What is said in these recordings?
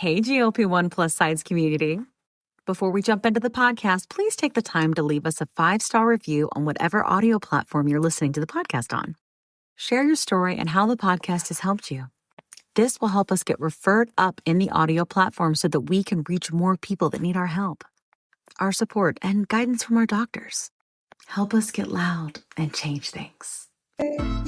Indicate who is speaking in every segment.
Speaker 1: Hey, GLP-1 plus sides community. Before we jump into the podcast, please take the time to leave us a 5-star review on whatever audio platform you're listening to the podcast on. Share your story and how the podcast has helped you. This will help us get referred up in the audio platform so that we can reach more people that need our help, our support, and guidance from our doctors. Help us get loud and change things.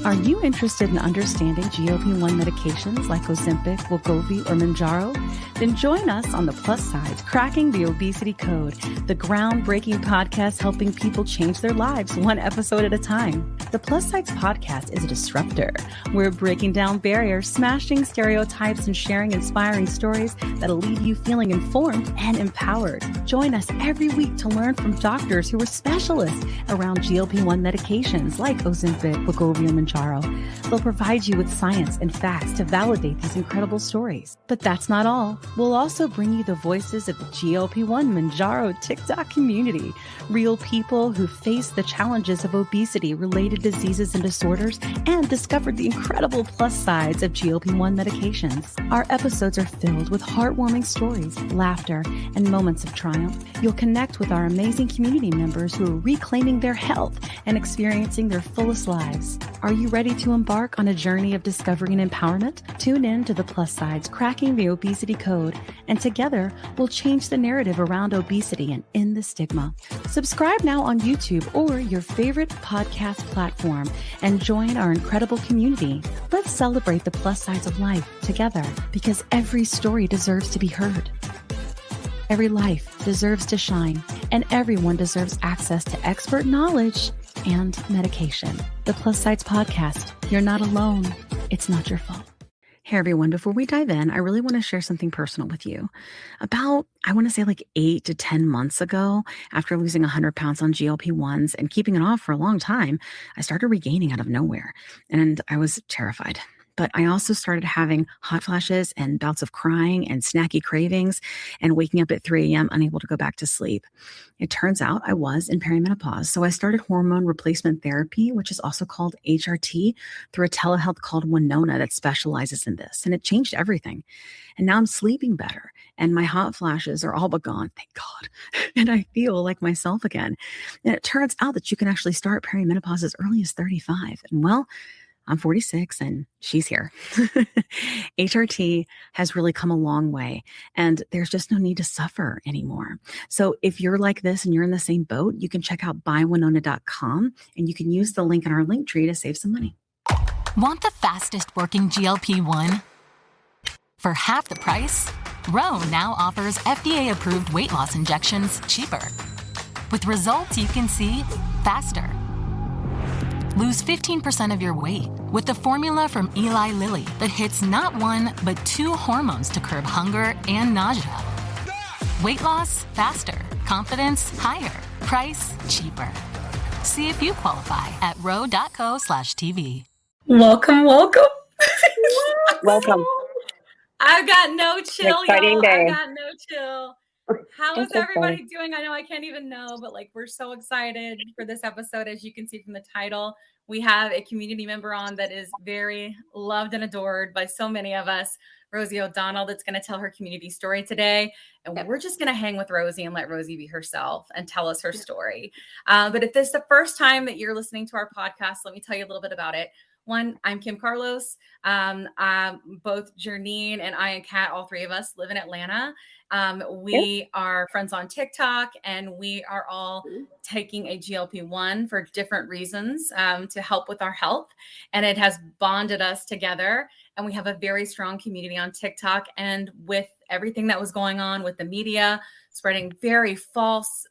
Speaker 2: Are you interested in understanding GLP-1 medications like Ozempic, wegovy, or Mounjaro? Then join us on the Plus Sides Cracking the Obesity Code, the groundbreaking podcast helping people change their lives one episode at a time. The Plus Sides podcast is a disruptor. We're breaking down barriers, smashing stereotypes, and sharing inspiring stories that'll leave you feeling informed and empowered. Join us every week to learn from doctors who are specialists around GLP-1 medications like Ozempic, wegovy, and Mounjaro. They'll provide you with science and facts to validate these incredible stories. But that's not all. We'll also bring you the voices of the GLP-1 Mounjaro TikTok community, real people who face the challenges of obesity-related diseases and disorders and discovered the incredible plus sides of GLP-1 medications. Our episodes are filled with heartwarming stories, laughter, and moments of triumph. You'll connect with our amazing community members who are reclaiming their health and experiencing their fullest lives. Are you ready to embark on a journey of discovery and empowerment? Tune in to the Plus Sides Cracking the Obesity Code, and together we'll change the narrative around obesity and end the stigma. Subscribe now on YouTube or your favorite podcast platform and join our incredible community. Let's celebrate the plus sides of life together, because every story deserves to be heard. Every life deserves to shine, and everyone deserves access to expert knowledge and medication. The Plus Sides Podcast. You're not alone. It's not your fault.
Speaker 1: Hey everyone, before we dive in, I really want to share something personal with you. About, I want to say like 8 to 10 months ago, after losing 100 pounds on GLP-1s and keeping it off for a long time, I started regaining out of nowhere, and I was terrified. But I also started having hot flashes and bouts of crying and snacky cravings and waking up at 3 a.m. unable to go back to sleep. It turns out I was in perimenopause. So I started hormone replacement therapy, which is also called HRT, through a telehealth called Winona that specializes in this. And it changed everything. And now I'm sleeping better. And my hot flashes are all but gone, thank God. And I feel like myself again. And it turns out that you can actually start perimenopause as early as 35. And well, I'm 46 and she's here. HRT has really come a long way, and there's just no need to suffer anymore. So if you're like this and you're in the same boat, you can check out buywinona.com and you can use the link in our link tree to save some money.
Speaker 3: Want the fastest working GLP-1? For half the price, Ro now offers FDA-approved weight loss injections cheaper, with results you can see faster. Lose 15% of your weight with the formula from Eli Lilly that hits not one, but 2 hormones to curb hunger and nausea. Weight loss faster, confidence higher, price cheaper. See if you qualify at ro.co/TV.
Speaker 4: Welcome.
Speaker 5: Welcome.
Speaker 4: I've got no chill,
Speaker 5: Exciting
Speaker 4: y'all.
Speaker 5: day.
Speaker 4: I've got no chill. How is everybody doing? I know I can't even know, but like we're so excited for this episode. As you can see from the title, we have a community member on that is very loved and adored by so many of us, Rosie O'Donnell, that's going to tell her community story today. And we're just going to hang with Rosie and let Rosie be herself and tell us her story. But if this is the first time that you're listening to our podcast, let me tell you a little bit about it. One, I'm Kim Carlos. Both Jernine and I and Kat, all three of us live in Atlanta. We are friends on TikTok, and we are all taking a GLP-1 for different reasons to help with our health. And it has bonded us together. And we have a very strong community on TikTok. And with everything that was going on with the media, spreading very false,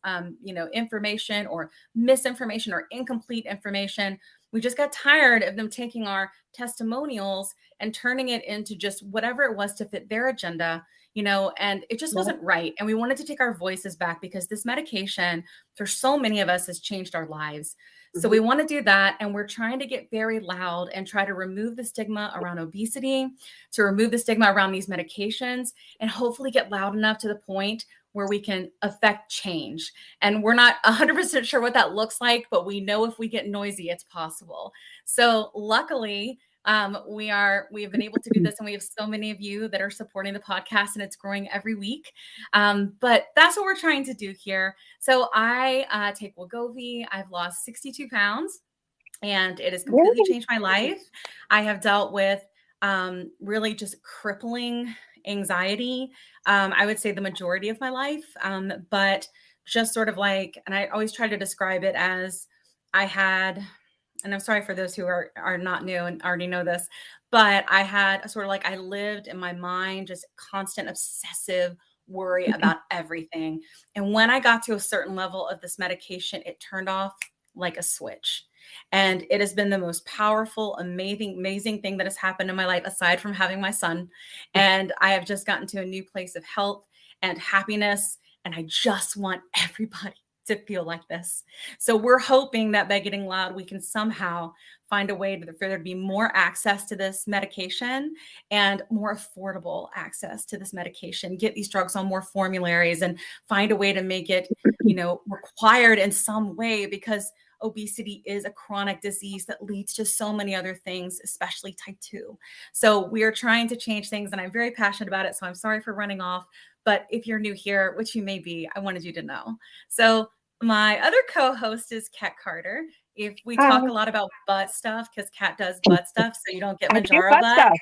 Speaker 4: information or misinformation or incomplete information, we just got tired of them taking our testimonials and turning it into just whatever it was to fit their agenda, and it just wasn't right. And we wanted to take our voices back because this medication for so many of us has changed our lives. So we want to do that. And we're trying to get very loud and try to remove the stigma around obesity, to remove the stigma around these medications, and hopefully get loud enough to the point where we can affect change. And we're not 100% sure what that looks like, but we know if we get noisy, it's possible. So luckily, We have been able to do this, and we have so many of you that are supporting the podcast, and it's growing every week. But that's what we're trying to do here. So I take Wegovy. I've lost 62 pounds, and it has completely changed my life. I have dealt with really just crippling anxiety. I would say the majority of my life, but just sort of like, and I always try to describe it as I had, and I'm sorry for those who are not new and already know this, but I had a sort of like, I lived in my mind, just constant obsessive worry about everything. And when I got to a certain level of this medication, it turned off like a switch. And it has been the most powerful, amazing thing that has happened in my life, aside from having my son. And I have just gotten to a new place of health and happiness. And I just want everybody to feel like this. So we're hoping that by getting loud, we can somehow find a way for there to be more access to this medication and more affordable access to this medication, get these drugs on more formularies, and find a way to make it, required in some way, because obesity is a chronic disease that leads to so many other things, especially type 2. So we are trying to change things, and I'm very passionate about it. So I'm sorry for running off. But if you're new here, which you may be, I wanted you to know. So my other co-host is Kat Carter. If we talk a lot about butt stuff, because Kat does butt stuff, so you don't get Mounjaro butt.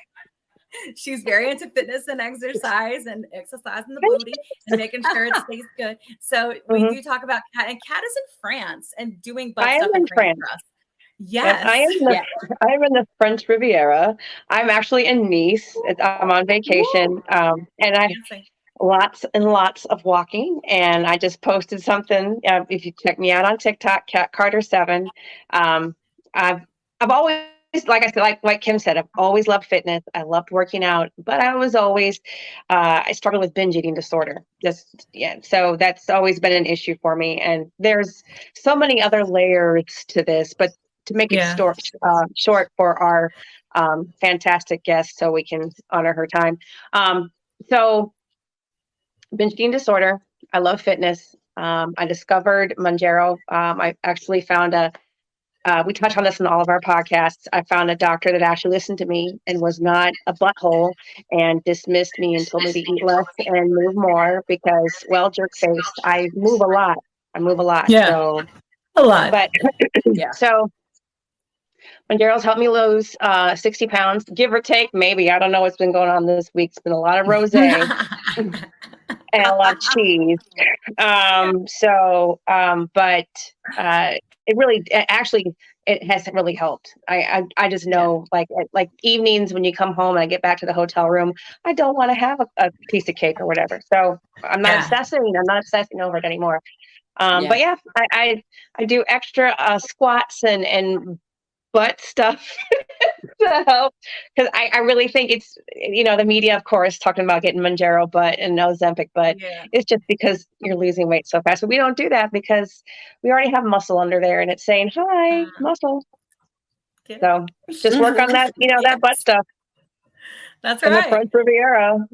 Speaker 4: She's very into fitness and exercising the booty and making sure it stays good. So we do talk about Kat, and Kat is in France and doing butt stuff in France for us. Yes.
Speaker 5: I am in the French Riviera. I'm actually in Nice. I'm on vacation. And I lots and lots of walking, and I just posted something. If you check me out on TikTok, Kat Carter 7. I've always, like I said, like Kim said, I've always loved fitness. I loved working out, but I was always I struggled with binge eating disorder. So that's always been an issue for me. And there's so many other layers to this, but to make it short for our fantastic guest, so we can honor her time. So binge eating disorder. I love fitness. I discovered Mounjaro. I actually found we touch on this in all of our podcasts. I found a doctor that actually listened to me and was not a butthole and dismissed me and told me to eat less and move more because, well, jerk face, I move a lot.
Speaker 4: Yeah.
Speaker 5: So
Speaker 4: a lot.
Speaker 5: But so Mounjaro's helped me lose 60 pounds, give or take, maybe. I don't know what's been going on this week. It's been a lot of rosé and a lot of cheese. But it hasn't really helped. I just know, like evenings when you come home and I get back to the hotel room, I don't want to have a piece of cake or whatever. So I'm not obsessing. I'm not obsessing over it anymore. But yeah, I do extra squats and butt stuff to help, because I really think it's, the media, of course, talking about getting Mounjaro butt and Ozempic butt. It's just because you're losing weight so fast. But we don't do that because we already have muscle under there, and it's saying, hi, muscle. So just work on that, that butt stuff.
Speaker 4: That's
Speaker 5: right. In the French Riviera.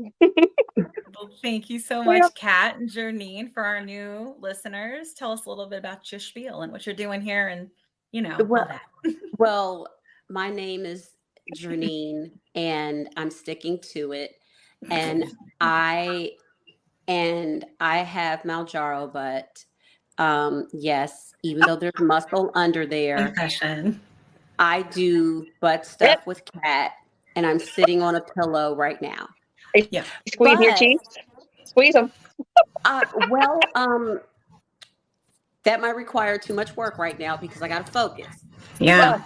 Speaker 4: Well, thank you so much, Kat and Janine. For our new listeners, tell us a little bit about your spiel and what you're doing here, and all that.
Speaker 6: Well, my name is Janine, and I'm sticking to it. And I have Mounjaro, but yes, even though there's muscle under there, I do butt stuff with Kat, and I'm sitting on a pillow right now.
Speaker 5: Squeeze your cheeks. Squeeze them.
Speaker 6: That might require too much work right now because I got to focus.
Speaker 4: Yeah.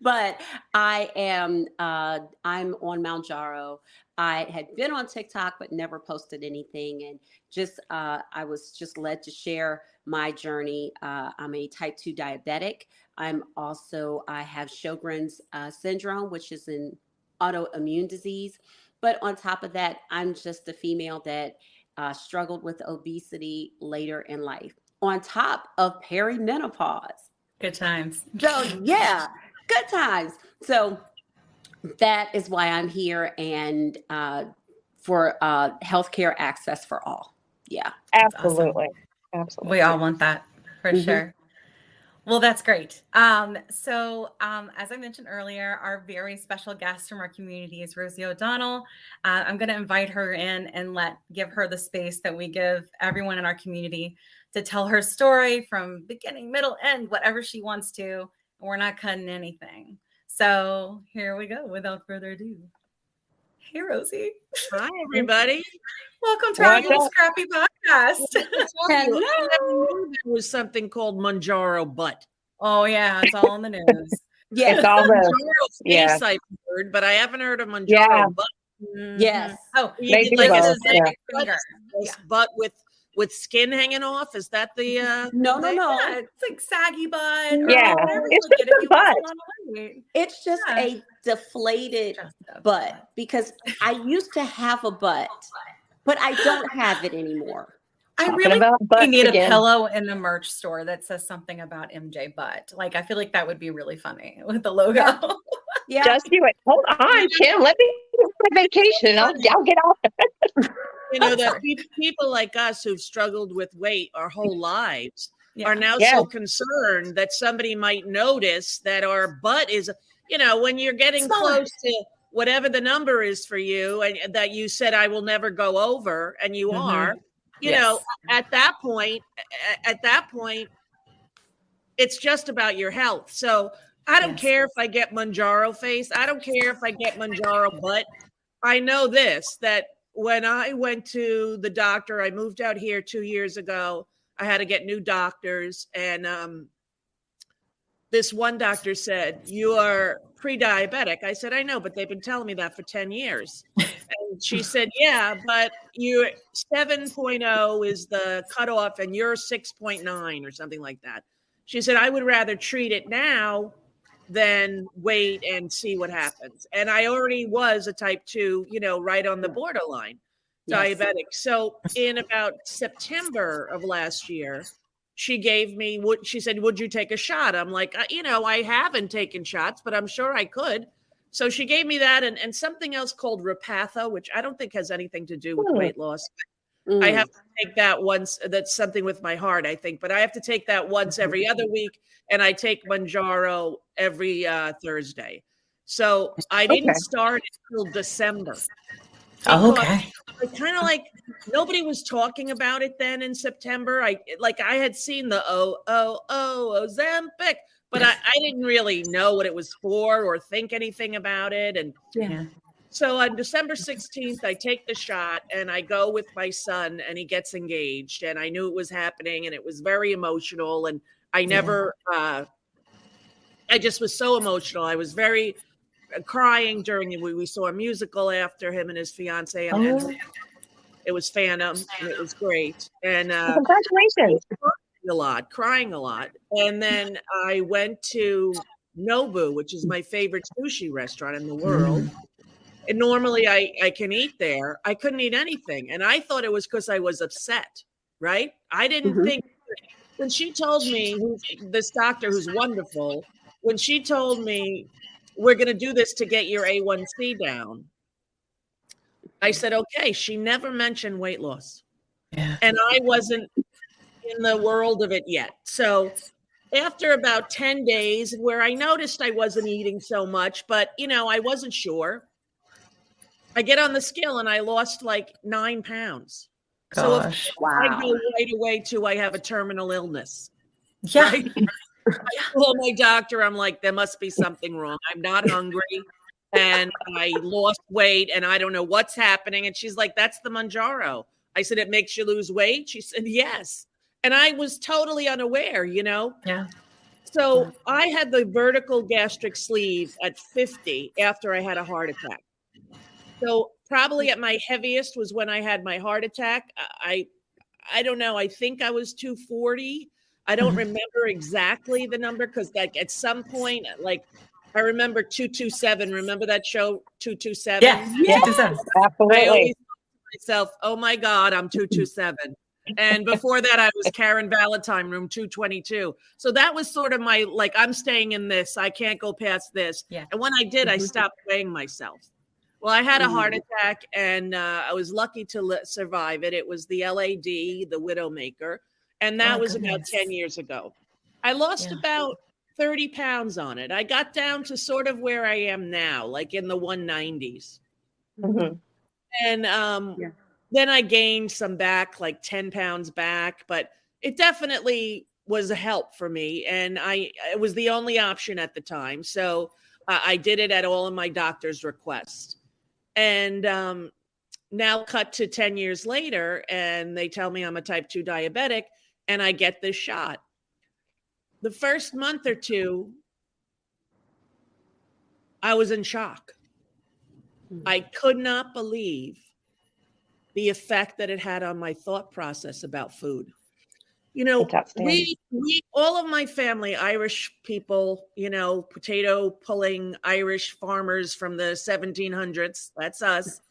Speaker 6: But I'm on Mounjaro. I had been on TikTok, but never posted anything. And I was just led to share my journey. I'm a type 2 diabetic. I have Sjogren's syndrome, which is an autoimmune disease. But on top of that, I'm just a female that struggled with obesity later in life, on top of perimenopause.
Speaker 4: Good times.
Speaker 6: So yeah, good times. So that is why I'm here, and for healthcare access for all. Yeah,
Speaker 5: absolutely.
Speaker 4: Awesome. Absolutely. We all want that for sure. Well, that's great. As I mentioned earlier, our very special guest from our community is Rosie O'Donnell. I'm going to invite her in and give her the space that we give everyone in our community to tell her story from beginning, middle, end, whatever she wants to. And we're not cutting anything. So here we go. Without further ado. Hey, Rosie.
Speaker 7: Hi, everybody.
Speaker 4: Welcome to our little scrappy podcast.
Speaker 7: I never knew there was something called Mounjaro butt.
Speaker 4: Oh, yeah. It's all in the news.
Speaker 5: Yeah, it's all the
Speaker 7: face I've heard, but I haven't heard of Mounjaro butt.
Speaker 4: Mm-hmm.
Speaker 6: Yes.
Speaker 4: Oh,
Speaker 5: they do
Speaker 4: like
Speaker 5: both.
Speaker 4: finger.
Speaker 7: Butt with skin hanging off. Is that the
Speaker 6: No.
Speaker 4: Yeah, it's like saggy butt.
Speaker 5: Yeah, it's just a butt.
Speaker 6: It's just a deflated butt, because I used to have a butt, but I don't have it anymore.
Speaker 4: I really need a pillow in the merch store that says something about MJ butt. Like, I feel like that would be really funny with the logo.
Speaker 6: Yeah.
Speaker 5: Just do it. Hold on, Kim. Let me go on vacation. I'll get off.
Speaker 7: You know, that people like us who've struggled with weight our whole lives are now so concerned that somebody might notice that our butt is, you know, when you're getting close to whatever the number is for you, and that you said I will never go over, and you are, you know, at that point, it's just about your health. So I don't care if I get Mounjaro face. I don't care if I get Mounjaro butt. I know this, that when I went to the doctor, I moved out here 2 years ago. I had to get new doctors. And this one doctor said, "You are pre-diabetic." I said, "I know, but they've been telling me that for 10 years. And she said, "Yeah, but you 7.0 is the cutoff and you're 6.9 or something like that." She said, "I would rather treat it now than wait and see what happens." And I already was a type 2, you know, right on the borderline diabetic. So in about September of last year, she gave me she said, "Would you take a shot?" I'm like, you know, I haven't taken shots, but I'm sure I could. So she gave me that and something else called Repatha, which I don't think has anything to do with weight loss. I have to take that once. That's something with my heart, I think, but I have to take that once every other week. And I take Mounjaro every Thursday. So I didn't start until December.
Speaker 1: Okay.
Speaker 7: I kind of like, nobody was talking about it then in September. I had seen the Ozempic, but I didn't really know what it was for or think anything about it. And so on December 16th, I take the shot and I go with my son and he gets engaged. And I knew it was happening and it was very emotional. And I never, I just was so emotional. I was very crying during we saw a musical after him and his fiance. And it was Phantom and it was great. And
Speaker 5: congratulations.
Speaker 7: Crying a lot. And then I went to Nobu, which is my favorite sushi restaurant in the world. And normally I can eat there. I couldn't eat anything. And I thought it was because I was upset, right? I didn't think, when she told me, this doctor who's wonderful, when she told me, "We're going to do this to get your A1C down," I said, okay. She never mentioned weight loss. Yeah. And I wasn't in the world of it yet. So after about 10 days where I noticed I wasn't eating so much, but, you know, I wasn't sure, I get on the scale and I lost like 9 pounds.
Speaker 1: Gosh.
Speaker 7: So I go right away to I have a terminal illness.
Speaker 4: Yeah.
Speaker 7: Right? I told my doctor, I'm like, there must be something wrong. I'm not hungry and I lost weight and I don't know what's happening. And she's like, "That's the Mounjaro." I said, "It makes you lose weight?" She said, "Yes." And I was totally unaware, you know?
Speaker 4: Yeah.
Speaker 7: So I had the vertical gastric sleeve at 50 after I had a heart attack. So probably at my heaviest was when I had my heart attack. I don't know. I think I was 240. I don't remember exactly the number because like at some point, like I remember 227. Remember that show 227?
Speaker 4: Yeah. 227.
Speaker 5: Absolutely.
Speaker 7: I always thought to myself, "Oh my God, I'm 227." And before that, I was Karen Valentine, room 222. So that was sort of my, like, I'm staying in this. I can't go past this.
Speaker 4: Yeah.
Speaker 7: And when I did, I stopped weighing myself. Well, I had a heart attack and I was lucky to survive it. It was the LAD, the Widowmaker. And that was about 10 years ago. I lost about 30 pounds on it. I got down to sort of where I am now, like in the 190s.
Speaker 5: Mm-hmm.
Speaker 7: And then I gained some back, like 10 pounds back, but it definitely was a help for me. And it was the only option at the time. So I did it at all of my doctor's requests. And now cut to 10 years later, and they tell me I'm a type 2 diabetic, and I get this shot. The first month or two, I was in shock. I could not believe the effect that it had on my thought process about food. You know, we all of my family, Irish people, you know, potato pulling Irish farmers from the 1700s. That's us.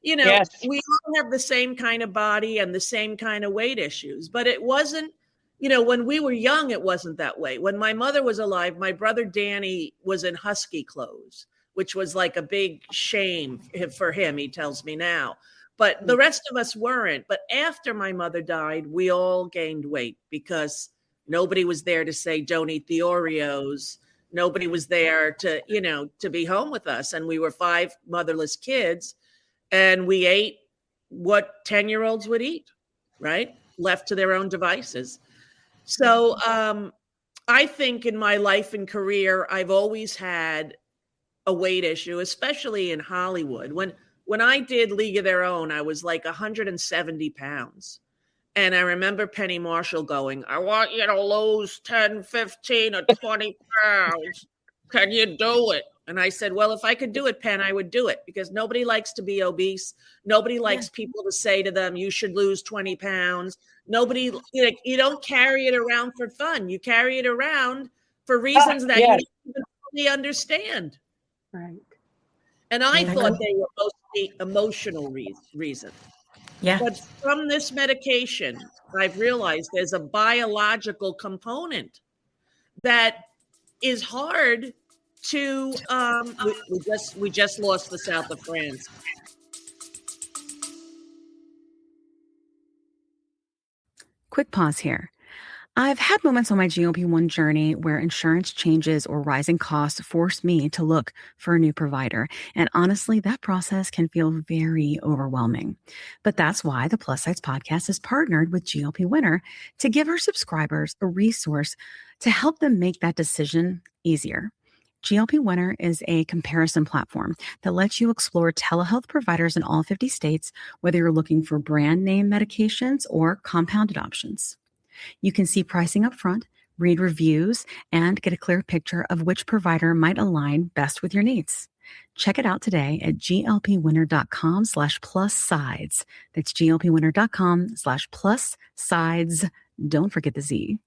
Speaker 7: You know, we all have the same kind of body and the same kind of weight issues, but it wasn't, you know, when we were young, it wasn't that way. When my mother was alive, my brother Danny was in husky clothes, which was like a big shame for him, he tells me now. But the rest of us weren't. But after my mother died, we all gained weight because nobody was there to say, don't eat the Oreos. Nobody was there to, you know, to be home with us. And we were 5 motherless kids, and we ate what 10-year-olds would eat, right? Left to their own devices. So I think in my life and career, I've always had a weight issue, especially in Hollywood. When I did League of Their Own, I was like 170 pounds. And I remember Penny Marshall going, I want you to lose 10, 15 or 20 pounds. Can you do it? And I said, well, if I could do it, Penn, I would do it, because nobody likes to be obese. Nobody likes people to say to them, you should lose 20 pounds. Nobody, you don't carry it around for fun. You carry it around for reasons that you don't even fully understand.
Speaker 6: Right.
Speaker 7: And I thought they were mostly emotional reasons.
Speaker 1: Yeah.
Speaker 7: But from this medication, I've realized there's a biological component that is hard to, we just lost the south of France.
Speaker 1: Quick pause here. I've had moments on my GLP-1 journey where insurance changes or rising costs force me to look for a new provider. And honestly, that process can feel very overwhelming. But that's why the Plus Sides podcast has partnered with GLP Winner to give our subscribers a resource to help them make that decision easier. GLP Winner is a comparison platform that lets you explore telehealth providers in all 50 states, whether you're looking for brand name medications or compounded options. You can see pricing up front, read reviews, and get a clear picture of which provider might align best with your needs. Check it out today at glpwinner.com/plus-sides. That's glpwinner.com/plus-sides. Don't forget the Z.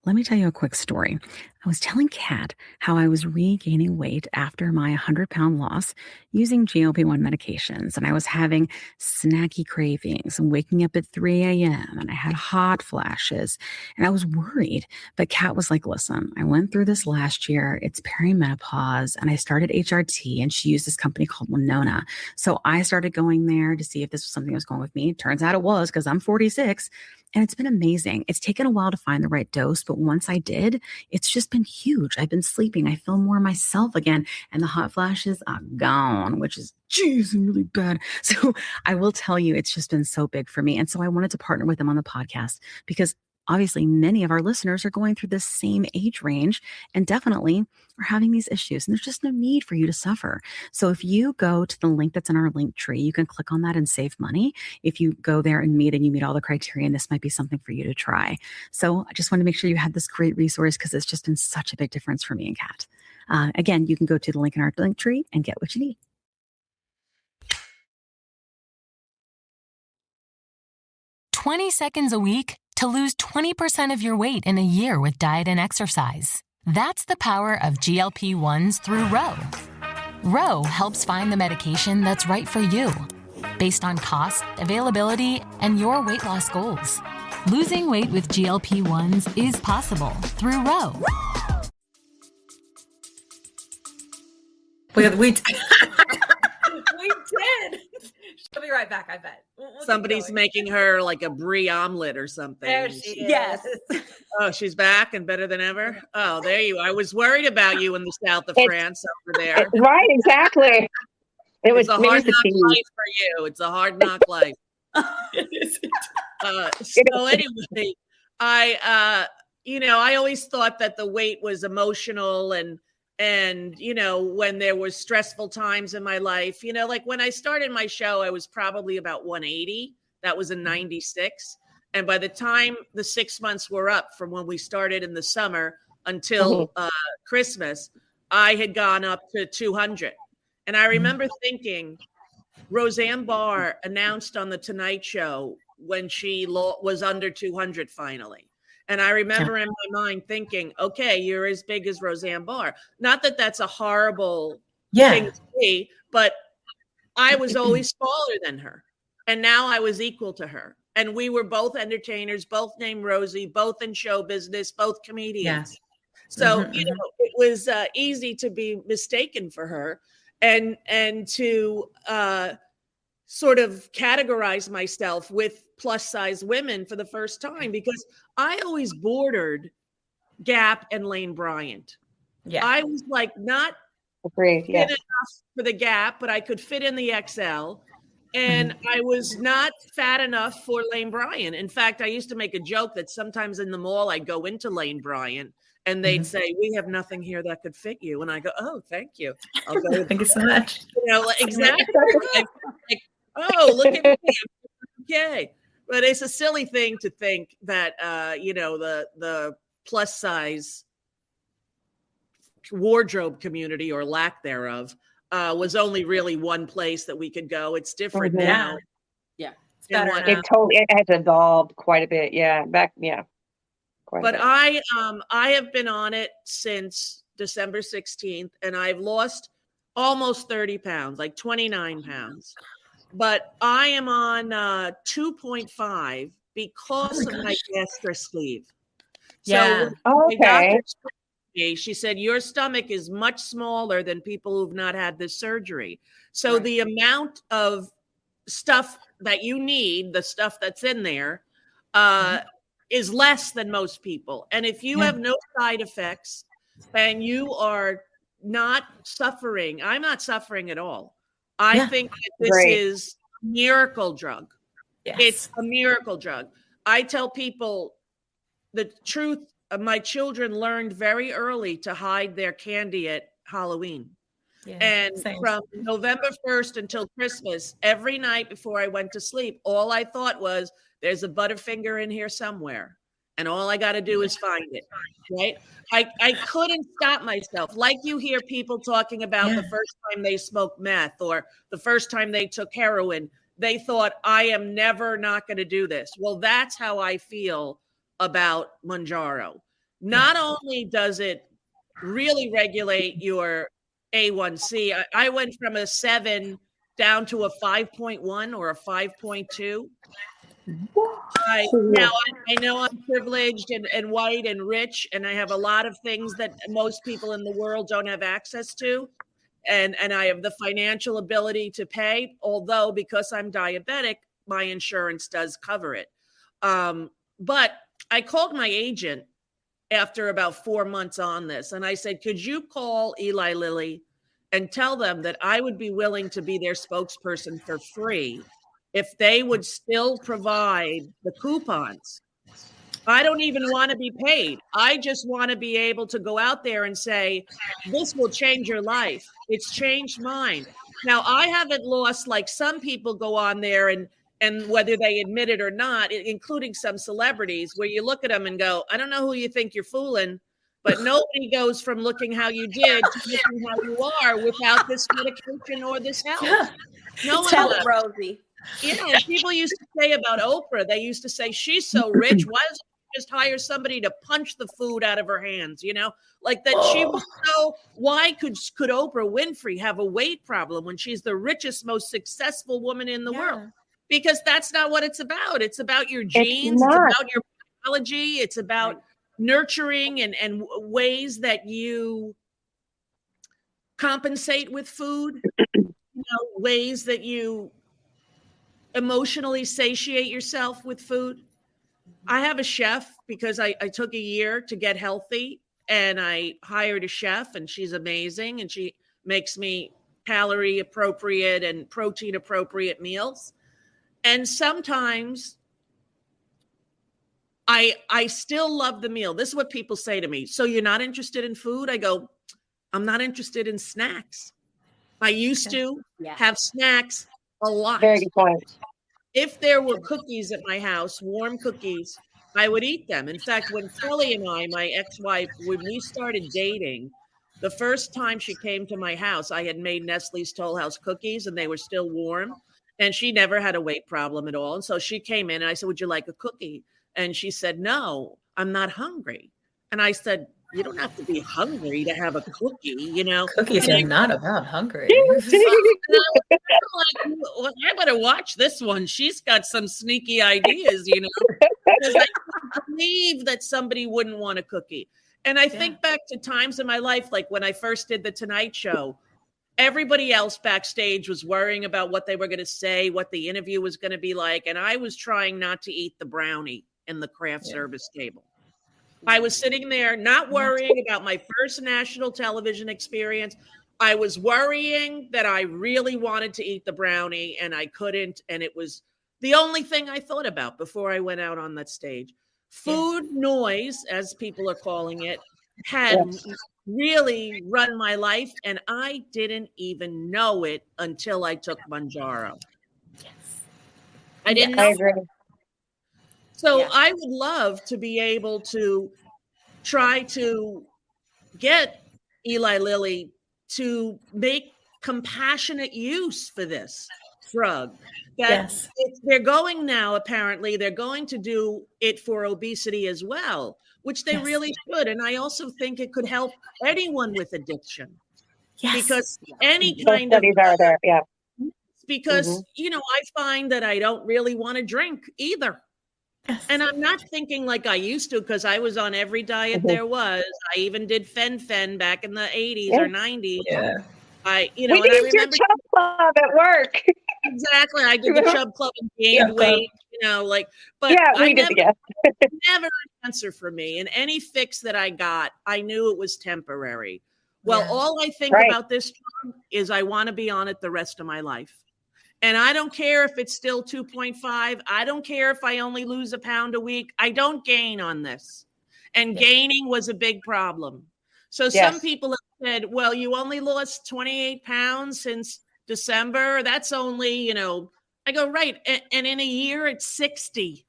Speaker 1: Let me tell you a quick story. I was telling Kat how I was regaining weight after my 100-pound loss using GLP-1 medications, and I was having snacky cravings and waking up at 3 a.m., and I had hot flashes, and I was worried. But Kat was like, listen, I went through this last year. It's perimenopause, and I started HRT, and she used this company called Winona. So I started going there to see if this was something that was going with me. Turns out it was, because I'm 46. And it's been amazing. It's taken a while to find the right dose, but once I did, it's just been huge. I've been sleeping. I feel more myself again. And the hot flashes are gone, which is, geez, really bad. So I will tell you, it's just been so big for me. And so I wanted to partner with them on the podcast because obviously many of our listeners are going through this same age range and definitely are having these issues. And there's just no need for you to suffer. So if you go to the link that's in our link tree, you can click on that and save money. If you go there and you meet all the criteria, and this might be something for you to try. So I just want to make sure you had this great resource because it's just been such a big difference for me and Kat. Again, you can go to the link in our link tree and get what you need.
Speaker 3: "20 seconds a week to lose 20% of your weight in a year with diet and exercise. That's the power of GLP-1s through Ro. Ro helps find the medication that's right for you, based on cost, availability, and your weight loss goals. Losing weight with GLP-1s is possible through Ro.
Speaker 4: We did. She'll be right back, I bet. We'll
Speaker 7: Somebody's making her like a brie omelet or something.
Speaker 4: There she is.
Speaker 6: Yes.
Speaker 7: Oh, she's back and better than ever. Oh, there you are. I was worried about you in the south of France over there.
Speaker 5: Right, exactly.
Speaker 7: It's a hard knock life for you. It's a hard knock life. So anyway, I always thought that the weight was emotional and when there was stressful times in my life, like when I started my show, I was probably about 180. That was in 96. And by the time the 6 months were up from when we started in the summer until Christmas, I had gone up to 200. And I remember thinking, Roseanne Barr announced on the Tonight Show when she was under 200 finally. And I remember in my mind thinking, okay, you're as big as Roseanne Barr. Not that that's a horrible thing to be, but I was always smaller than her. And now I was equal to her. And we were both entertainers, both named Rosie, both in show business, both comedians. Yes. So, it was easy to be mistaken for her and to sort of categorize myself with plus size women for the first time, because I always bordered Gap and Lane Bryant. Yeah. I was like not fit enough for the Gap, but I could fit in the XL. And I was not fat enough for Lane Bryant. In fact, I used to make a joke that sometimes in the mall, I'd go into Lane Bryant and they'd say, we have nothing here that could fit you. And I go, oh, thank you. I'll go.
Speaker 1: Thank you so much.
Speaker 7: Exactly. Like, oh, look at me. Okay. But it's a silly thing to think that, the plus size wardrobe community or lack thereof was only really one place that we could go. It's different now.
Speaker 6: Yeah.
Speaker 7: It's better now.
Speaker 5: It has evolved quite a bit. Yeah. But
Speaker 7: I have been on it since December 16th and I've lost almost 30 pounds, like 29 pounds. But I am on 2.5 because of my gastric sleeve.
Speaker 1: Yeah.
Speaker 7: So okay. She said, your stomach is much smaller than people who've not had this surgery. So the amount of stuff that you need, the stuff that's in there, is less than most people. And if you have no side effects and you are not suffering, I'm not suffering at all. I think that this is a miracle drug. Yes. It's a miracle drug. I tell people the truth. My children learned very early to hide their candy at Halloween. Yeah, and from November 1st until Christmas, every night before I went to sleep, all I thought was, there's a Butterfinger in here somewhere. And all I got to do is find it, right? I couldn't stop myself. Like you hear people talking about the first time they smoked meth or the first time they took heroin, they thought, I am never not going to do this. Well, that's how I feel about Mounjaro. Not only does it really regulate your A1C, I went from a 7 down to a 5.1 or a 5.2. Now I know I'm privileged and white and rich, and I have a lot of things that most people in the world don't have access to. And I have the financial ability to pay, although because I'm diabetic, my insurance does cover it. But I called my agent after about 4 months on this, and I said, could you call Eli Lilly and tell them that I would be willing to be their spokesperson for free if they would still provide the coupons. I don't even want to be paid. I just want to be able to go out there and say, this will change your life. It's changed mine. Now, I haven't lost, like some people go on there and whether they admit it or not, including some celebrities, where you look at them and go, I don't know who you think you're fooling, but nobody goes from looking how you did to looking how you are without this medication or this help. No one
Speaker 6: Tell it, Rosie.
Speaker 7: Yeah, people used to say about Oprah, they used to say, she's so rich, why doesn't she just hire somebody to punch the food out of her hands, like that. She was so, why could Oprah Winfrey have a weight problem when she's the richest, most successful woman in the world? Because that's not what it's about. It's about your genes, it's about your biology, it's about nurturing and ways that you compensate with food, ways that you emotionally satiate yourself with food. I have a chef because I took a year to get healthy, and I hired a chef, and she's amazing, and she makes me calorie appropriate and protein appropriate meals. And sometimes I still love the meal. This is what people say to me. So you're not interested in food? I go, I'm not interested in snacks. I used to have snacks a lot.
Speaker 5: Very good point.
Speaker 7: If there were cookies at my house, warm cookies, I would eat them. In fact, when Kelly and I, my ex-wife, when we started dating, the first time she came to my house, I had made Nestle's Toll House cookies, and they were still warm. And she never had a weight problem at all. And so she came in, and I said, would you like a cookie? And she said, no, I'm not hungry. And I said, you don't have to be hungry to have a cookie, you know.
Speaker 8: Cookies are not about hungry.
Speaker 7: Well, I better watch this one. She's got some sneaky ideas, you know. Because I can't believe that somebody wouldn't want a cookie. And I think back to times in my life, like when I first did the Tonight Show, everybody else backstage was worrying about what they were going to say, what the interview was going to be like. And I was trying not to eat the brownie in the craft service table. I was sitting there not worrying about my first national television experience. I was worrying that I really wanted to eat the brownie and I couldn't. And it was the only thing I thought about before I went out on that stage. Food noise, as people are calling it, had really run my life. And I didn't even know it until I took Mounjaro. I didn't know.
Speaker 5: I agree.
Speaker 7: So I would love to be able to try to get Eli Lilly to make compassionate use for this drug. That they're going now, apparently, they're going to do it for obesity as well, which they really should. And I also think it could help anyone with addiction. Because any kind of
Speaker 5: studies are there,
Speaker 7: because, you know, I find that I don't really want to drink either. And I'm not thinking like I used to, because I was on every diet there was. I even did fen back in the 80s or 90s. I, you know,
Speaker 5: we did your chub club at work.
Speaker 7: Exactly. I did the chub club and gained weight, you know, like, but
Speaker 5: we did
Speaker 7: never an answer for me. And any fix that I got, I knew it was temporary. Well, all I think about this drug is I want to be on it the rest of my life. And I don't care if it's still 2.5. I don't care if I only lose a pound a week. I don't gain on this. And gaining was a big problem. So some people have said, well, you only lost 28 pounds since December. That's only, you know, I go, right. And in a year, it's 60.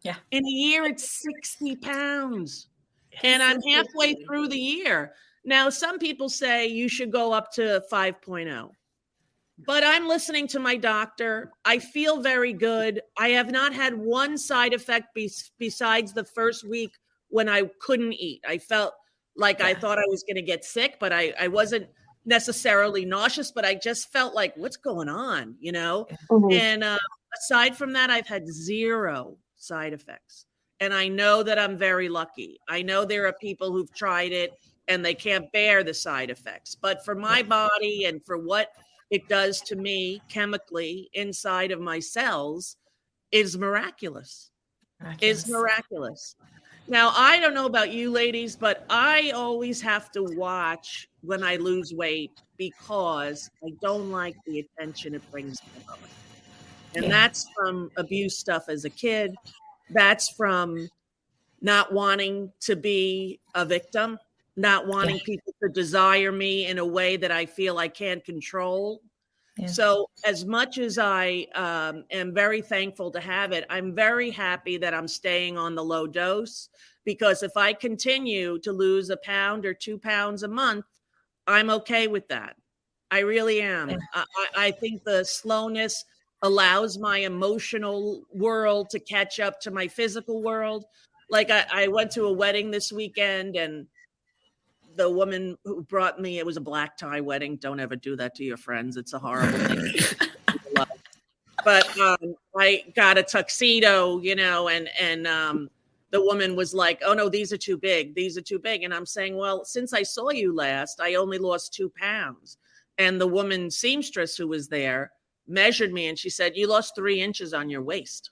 Speaker 8: Yeah.
Speaker 7: In a year, it's 60 pounds. And I'm halfway through the year. Now, some people say you should go up to 5.0. But I'm listening to my doctor. I feel very good. I have not had one side effect besides the first week when I couldn't eat. I felt like I thought I was going to get sick, but I wasn't necessarily nauseous, but I just felt like, what's going on, you know? And aside from that, I've had zero side effects. And I know that I'm very lucky. I know there are people who've tried it and they can't bear the side effects. But for my body and for what it does to me chemically inside of my cells is miraculous. Is miraculous. Now, I don't know about you ladies, but I always have to watch when I lose weight because I don't like the attention it brings to my body. And that's from abuse stuff as a kid. That's from not wanting to be a victim, not wanting people to desire me in a way that I feel I can't control. So as much as I am very thankful to have it, I'm very happy that I'm staying on the low dose, because if I continue to lose a pound or 2 pounds a month, I'm okay with that. I really am. I think the slowness allows my emotional world to catch up to my physical world. Like I went to a wedding this weekend, and the woman who brought me, it was a black tie wedding. Don't ever do that to your friends. It's a horrible thing. But I got a tuxedo, you know, and the woman was like, oh no, these are too big. These are too big. And I'm saying, well, since I saw you last, I only lost 2 pounds. And the woman seamstress who was there measured me and she said, "You lost 3 inches on your waist."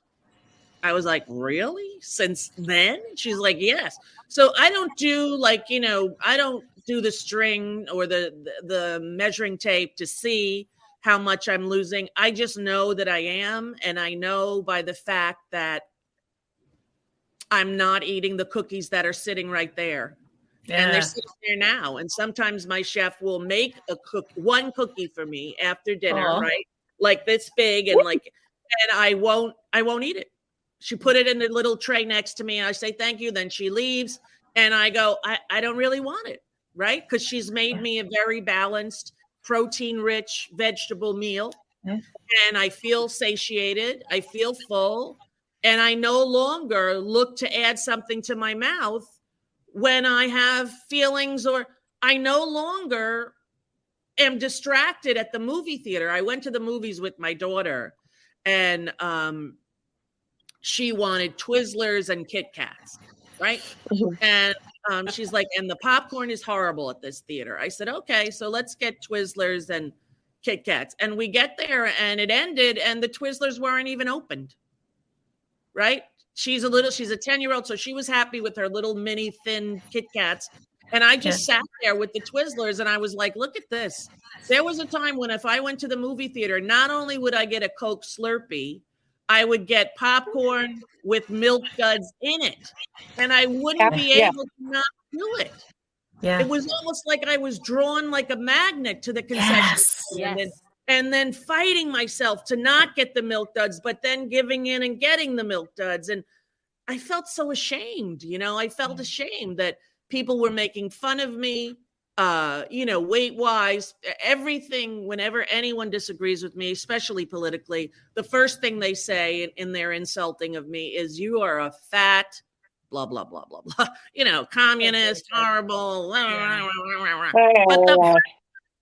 Speaker 7: I was like, "Really? Since then?" She's like, "Yes." So I don't do I don't do the string or the measuring tape to see how much I'm losing. I just know that I am. And I know by the fact that I'm not eating the cookies that are sitting right there. Yeah. And they're sitting there now. And sometimes my chef will make one cookie for me after dinner, right? Like this big and I won't eat it. She put it in the little tray next to me. And I say, "Thank you." Then she leaves and I go, I don't really want it, right? Because she's made me a very balanced, protein-rich vegetable meal. And I feel satiated. I feel full. And I no longer look to add something to my mouth when I have feelings, or I no longer am distracted at the movie theater. I went to the movies with my daughter and she wanted Twizzlers and Kit Kats, right? And she's like, "And the popcorn is horrible at this theater." I said, "Okay, so let's get Twizzlers and Kit Kats." And we get there and it ended and the Twizzlers weren't even opened, right? She's a 10-year-old, so she was happy with her little mini thin Kit Kats. And I just sat there with the Twizzlers and I was like, "Look at this." There was a time when if I went to the movie theater, not only would I get a Coke Slurpee, I would get popcorn with Milk Duds in it. And I wouldn't be able to not do it. Yeah. It was almost like I was drawn like a magnet to the concession stand. And then fighting myself to not get the Milk Duds, but then giving in and getting the Milk Duds. And I felt so ashamed, I felt ashamed that people were making fun of me, weight-wise, everything. Whenever anyone disagrees with me, especially politically, the first thing they say in their insulting of me is, "You are a fat, blah, blah, blah, blah, blah, communist, horrible, blah, blah, blah, blah, blah." But the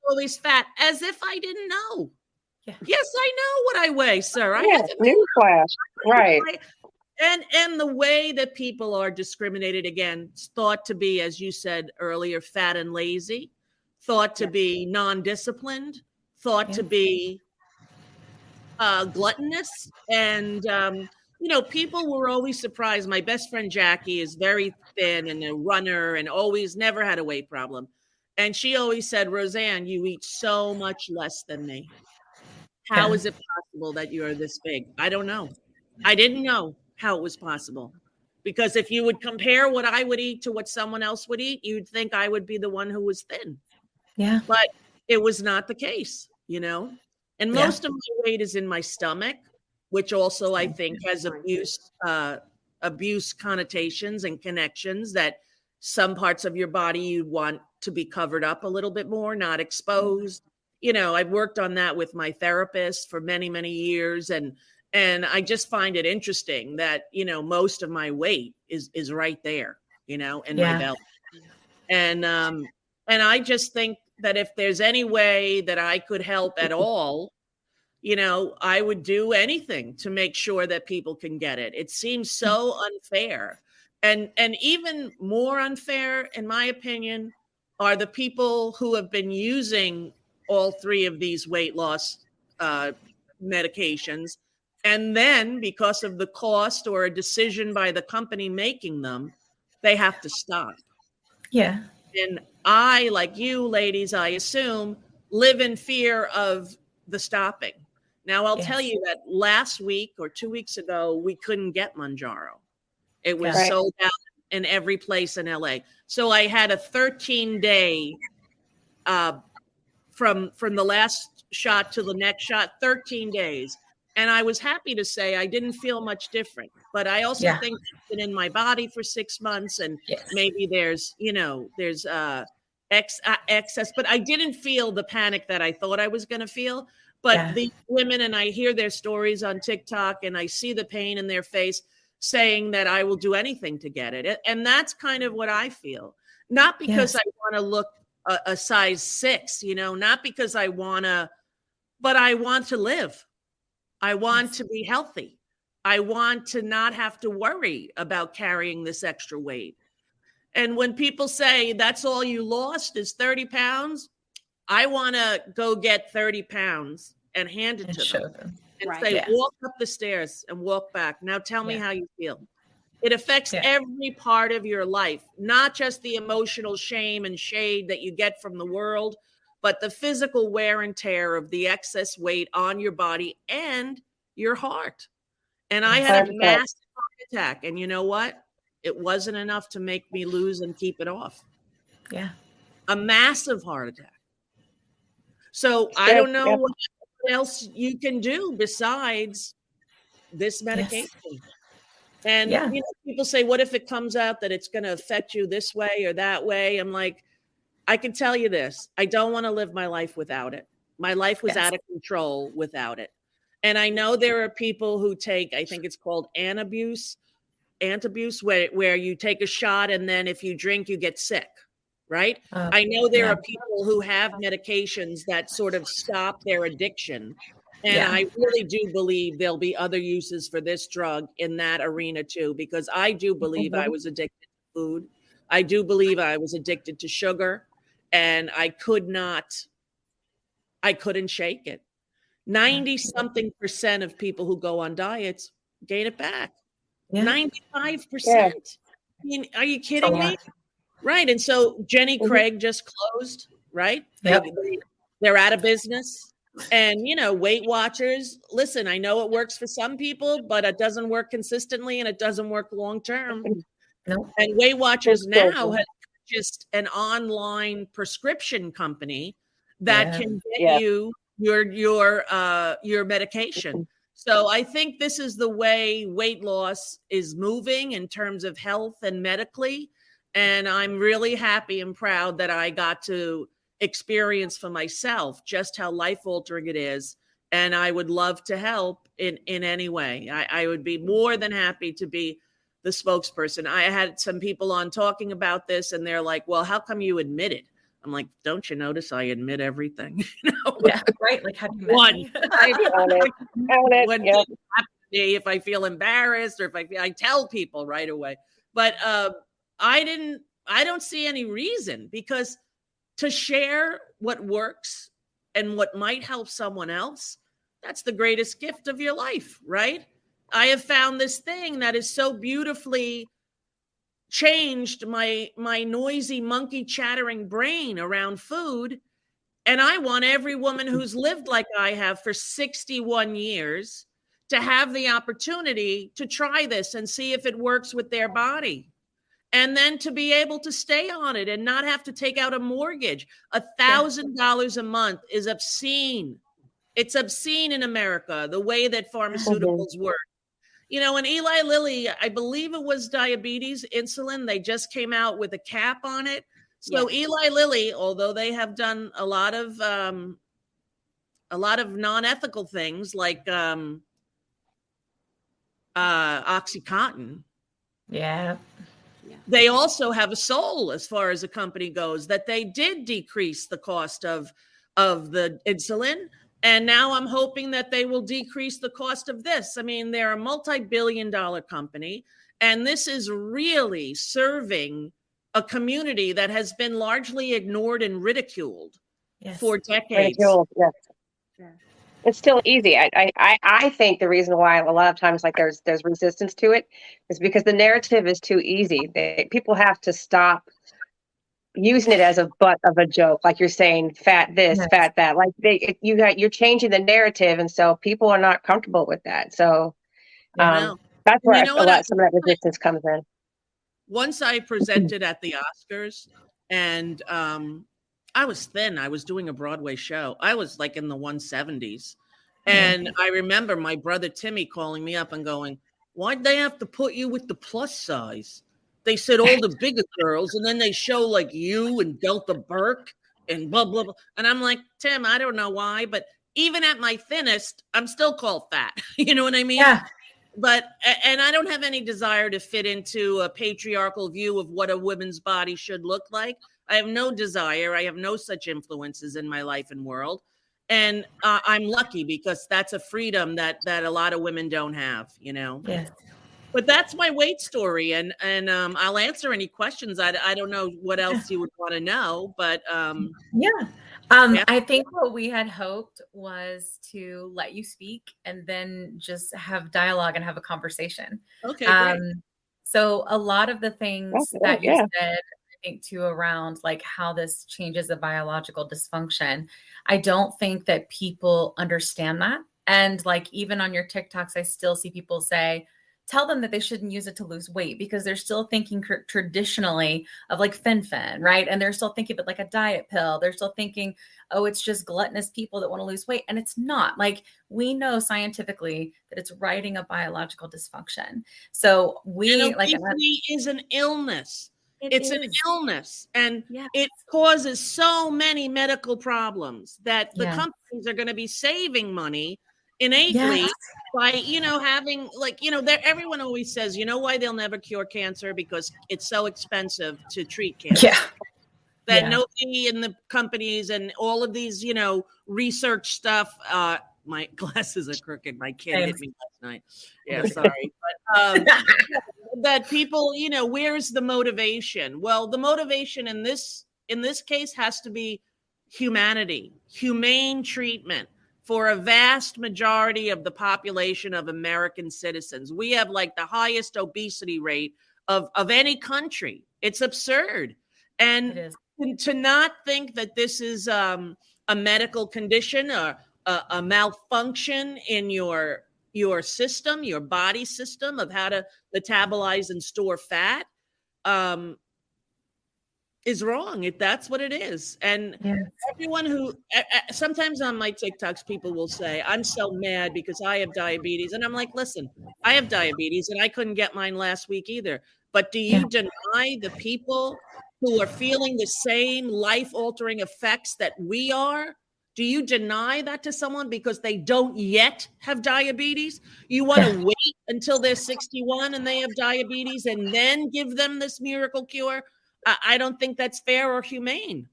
Speaker 7: always fat, as if I didn't know. Yeah. Yes, I know what I weigh, sir.
Speaker 5: Newsflash, right?
Speaker 7: And the way that people are discriminated against, thought to be, as you said earlier, fat and lazy, thought to be non-disciplined, thought to be gluttonous, and people were always surprised. My best friend Jackie is very thin and a runner, and always never had a weight problem. And she always said, "Roseanne, you eat so much less than me. How is it possible that you're this big?" I don't know. I didn't know how it was possible. Because if you would compare what I would eat to what someone else would eat, you'd think I would be the one who was thin. Yeah. But it was not the case, And most of my weight is in my stomach, which also I think has abuse connotations and connections, that some parts of your body you want to be covered up a little bit more, not exposed. I've worked on that with my therapist for many, many years. And I just find it interesting that, most of my weight is right there, in my belly. And I just think that if there's any way that I could help at all, I would do anything to make sure that people can get it. It seems so unfair. And even more unfair, in my opinion, are the people who have been using all 3 of these weight loss medications. And then because of the cost or a decision by the company making them, they have to stop. Yeah. And I, like you ladies, I assume, live in fear of the stopping. Now, I'll tell you that last week or 2 weeks ago, we couldn't get Mounjaro. It was sold out in every place in LA. So I had a 13-day from the last shot to the next shot, 13 days. And I was happy to say I didn't feel much different. But I also think it's been in my body for 6 months, and maybe there's excess. But I didn't feel the panic that I thought I was going to feel. But these women, and I hear their stories on TikTok, and I see the pain in their face, saying that I will do anything to get it. And that's kind of what I feel. Not because I want to look a size 6, not because I want to, but I want to live. I want to be healthy. I want to not have to worry about carrying this extra weight. And when people say that's all you lost is 30 pounds, I want to go get 30 pounds and hand it
Speaker 8: And
Speaker 7: to
Speaker 8: show
Speaker 7: them
Speaker 8: them.
Speaker 7: and
Speaker 6: Right.
Speaker 7: say,
Speaker 8: Yeah.
Speaker 7: walk up the stairs and walk back. Now tell me
Speaker 8: Yeah.
Speaker 7: how you feel. It affects
Speaker 8: Yeah.
Speaker 7: every part of your life, not just the emotional shame and shade that you get from the world, but the physical wear and tear of the excess weight on your body and your heart. And I had a
Speaker 5: 100%.
Speaker 7: massive heart attack. And you know what? It wasn't enough to make me lose and keep it off.
Speaker 8: Yeah.
Speaker 7: A massive heart attack. So I
Speaker 5: Sure,
Speaker 7: don't know
Speaker 5: yeah.
Speaker 7: what else you can do besides this medication. And
Speaker 8: Yeah.
Speaker 7: you know, people say, what if it comes out that it's going to affect you this way or that way? I'm like, I can tell you this. I don't want to live my life without it. My life was
Speaker 8: Yes.
Speaker 7: out of control without it. And I know there are people who take, I think it's called antabuse, where you take a shot and then if you drink, you get sick, right? I know there
Speaker 8: Yeah.
Speaker 7: are people who have medications that sort of stop their addiction. And
Speaker 8: Yeah.
Speaker 7: I really do believe there'll be other uses for this drug in that arena too, because I do believe I was addicted to food. I do believe I was addicted to sugar, and I couldn't shake it. 90-something% of people who go on diets gain it back.
Speaker 8: Yeah.
Speaker 7: 95%. I mean, are you kidding me? Right. And so Jenny Craig just closed, right?
Speaker 8: Yep.
Speaker 7: They're out of business. And, you know, Weight Watchers, listen, I know it works for some people, but it doesn't work consistently and it doesn't work long term.
Speaker 8: Nope.
Speaker 7: And Weight Watchers now has purchased an online prescription company that can get you your medication. So I think this is the way weight loss is moving in terms of health and medically. And I'm really happy and proud that I got to experience for myself just how life-altering it is. And I would love to help in any way. I would be more than happy to be the spokesperson. I had some people on talking about this, and they're like, well, how come you admit it? I'm like, don't you notice I admit everything? You know?
Speaker 8: Yeah, right. Like, have you met
Speaker 7: One,
Speaker 8: me?
Speaker 7: when things happen to me, if I feel embarrassed or if I tell people right away. But I don't see any reason, because to share what works and what might help someone else, that's the greatest gift of your life, right? I have found this thing that is so beautifully changed my noisy monkey chattering brain around food. And I want every woman who's lived like I have for 61 years to have the opportunity to try this and see if it works with their body. And then to be able to stay on it and not have to take out a mortgage. $1,000 a month is obscene. It's obscene in America, the way that pharmaceuticals work. You know, and Eli Lilly, I believe it was diabetes, insulin, they just came out with a cap on it. So Eli Lilly, although they have done a lot of non-ethical things like OxyContin.
Speaker 8: Yeah.
Speaker 7: They also have a soul as far as a company goes, that they did decrease the cost of the insulin. And now I'm hoping that they will decrease the cost of this. I mean, they're a multi-billion-dollar company, and this is really serving a community that has been largely ignored and ridiculed for decades.
Speaker 5: Yes. It's still easy. I think the reason why a lot of times like there's resistance to it is because the narrative is too easy. People have to stop using it as a butt of a joke, like you're saying, fat this, fat that. Like you're changing the narrative, and so people are not comfortable with that. So that's where some of that resistance comes in.
Speaker 7: Once I presented at the Oscars, and I was thin. I was doing a Broadway show. I was like in the 170s. And I remember my brother Timmy calling me up and going, why'd they have to put you with the plus size? They said all the bigger girls, and then they show like you and Delta Burke and blah, blah, blah. And I'm like, Tim, I don't know why, but even at my thinnest, I'm still called fat. You know what I mean?
Speaker 8: Yeah.
Speaker 7: And I don't have any desire to fit into a patriarchal view of what a woman's body should look like. I have no desire. I have no such influences in my life and world. And I'm lucky, because that's a freedom that a lot of women don't have, you know?
Speaker 8: Yes.
Speaker 7: But that's my weight story. And I'll answer any questions. I don't know what else you would want to know, but
Speaker 8: yeah.
Speaker 7: Yeah.
Speaker 4: I think what we had hoped was to let you speak and then just have dialogue and have a conversation.
Speaker 7: Okay, great.
Speaker 4: So a lot of the things that you
Speaker 5: Yeah.
Speaker 4: said, I think too, around like how this changes the biological dysfunction, I don't think that people understand that. And like even on your TikToks, I still see people say, tell them that they shouldn't use it to lose weight because they're still thinking traditionally of like fen-phen, right? And they're still thinking of it like a diet pill. They're still thinking, oh, it's just gluttonous people that want to lose weight. And it's not. Like we know scientifically that it's writing a biological dysfunction. So
Speaker 7: and obesity is an illness. It's an illness, and it causes so many medical problems that the companies are going to be saving money innately by, having everyone always says, why they'll never cure cancer? Because it's so expensive to treat cancer.
Speaker 4: Yeah.
Speaker 7: That nobody in the companies and all of these, research stuff, my glasses are crooked. My kid hit me last night. Yeah, sorry. But that people, where's the motivation? Well, the motivation in this case has to be humanity, humane treatment for a vast majority of the population of American citizens. We have like the highest obesity rate of any country. It's absurd. And to not think that this is a medical condition or a malfunction in your system, your body system of how to metabolize and store fat, is wrong. That's what it is. And everyone who sometimes on my TikToks, people will say, I'm so mad because I have diabetes. And I'm like, listen, I have diabetes and I couldn't get mine last week either. But do you deny the people who are feeling the same life-altering effects that we are? Do you deny that to someone because they don't yet have diabetes? You want to wait until they're 61 and they have diabetes and then give them this miracle cure? I don't think that's fair or humane.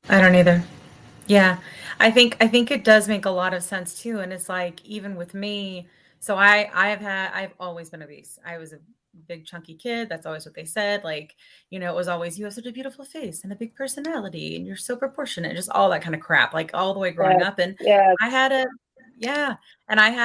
Speaker 4: I don't either. Yeah. I think it does make a lot of sense too. And it's like, even with me, so I've always been obese. I was a big chunky kid. That's always what they said. Like, it was always, you have such a beautiful face and a big personality and you're so proportionate, just all that kind of crap, like all the way growing up. And I had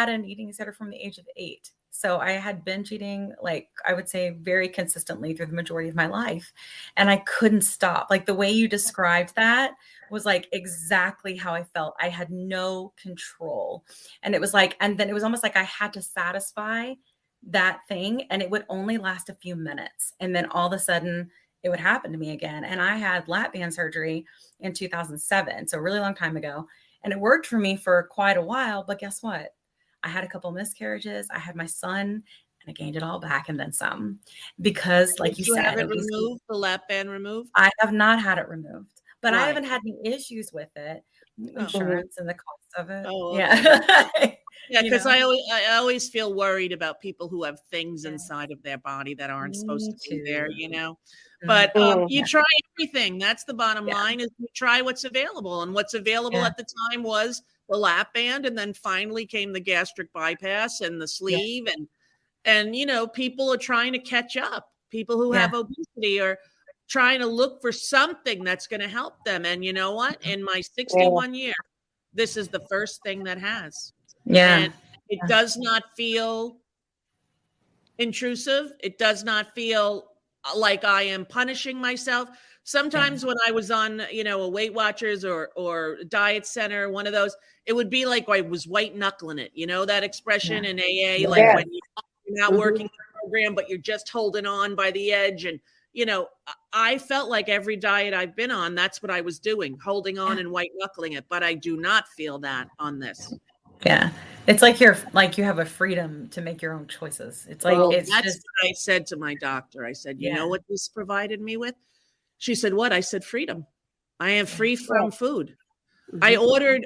Speaker 4: an eating disorder from the age of 8. So I had binge eating, like I would say very consistently through the majority of my life. And I couldn't stop. Like the way you described that was like exactly how I felt. I had no control. And it was like, and then it was almost like I had to satisfy that thing and it would only last a few minutes. And then all of a sudden it would happen to me again. And I had lap band surgery in 2007. So a really long time ago. And it worked for me for quite a while, but guess what? I had a couple miscarriages. I had my son and I gained it all back and then some because like you said,
Speaker 7: have it removed, the lap band removed?
Speaker 4: I have not had it removed, but I haven't had any issues with it. Insurance and the cost of it.
Speaker 7: Oh,
Speaker 4: okay.
Speaker 7: Yeah, because I always feel worried about people who have things inside of their body that aren't supposed to be there, But you try everything. That's the bottom line, is you try what's available. And what's available at the time was the lap band, and then finally came the gastric bypass and the sleeve. And people are trying to catch up. People who have obesity are trying to look for something that's going to help them. And you know what? In my 61 year, this is the first thing that has. And it does not feel intrusive. It does not feel like I am punishing myself. Sometimes when I was on, a Weight Watchers or Diet Center, one of those, it would be like I was white knuckling it. You know that expression in AA, like when you're not working the program, but you're just holding on by the edge. And, I felt like every diet I've been on, that's what I was doing, holding on and white knuckling it. But I do not feel that on this.
Speaker 4: Yeah. It's like you have a freedom to make your own choices. It's like,
Speaker 7: that's what I said to my doctor. I said, you know what this provided me with? She said, what? I said, freedom. I am free from food. I ordered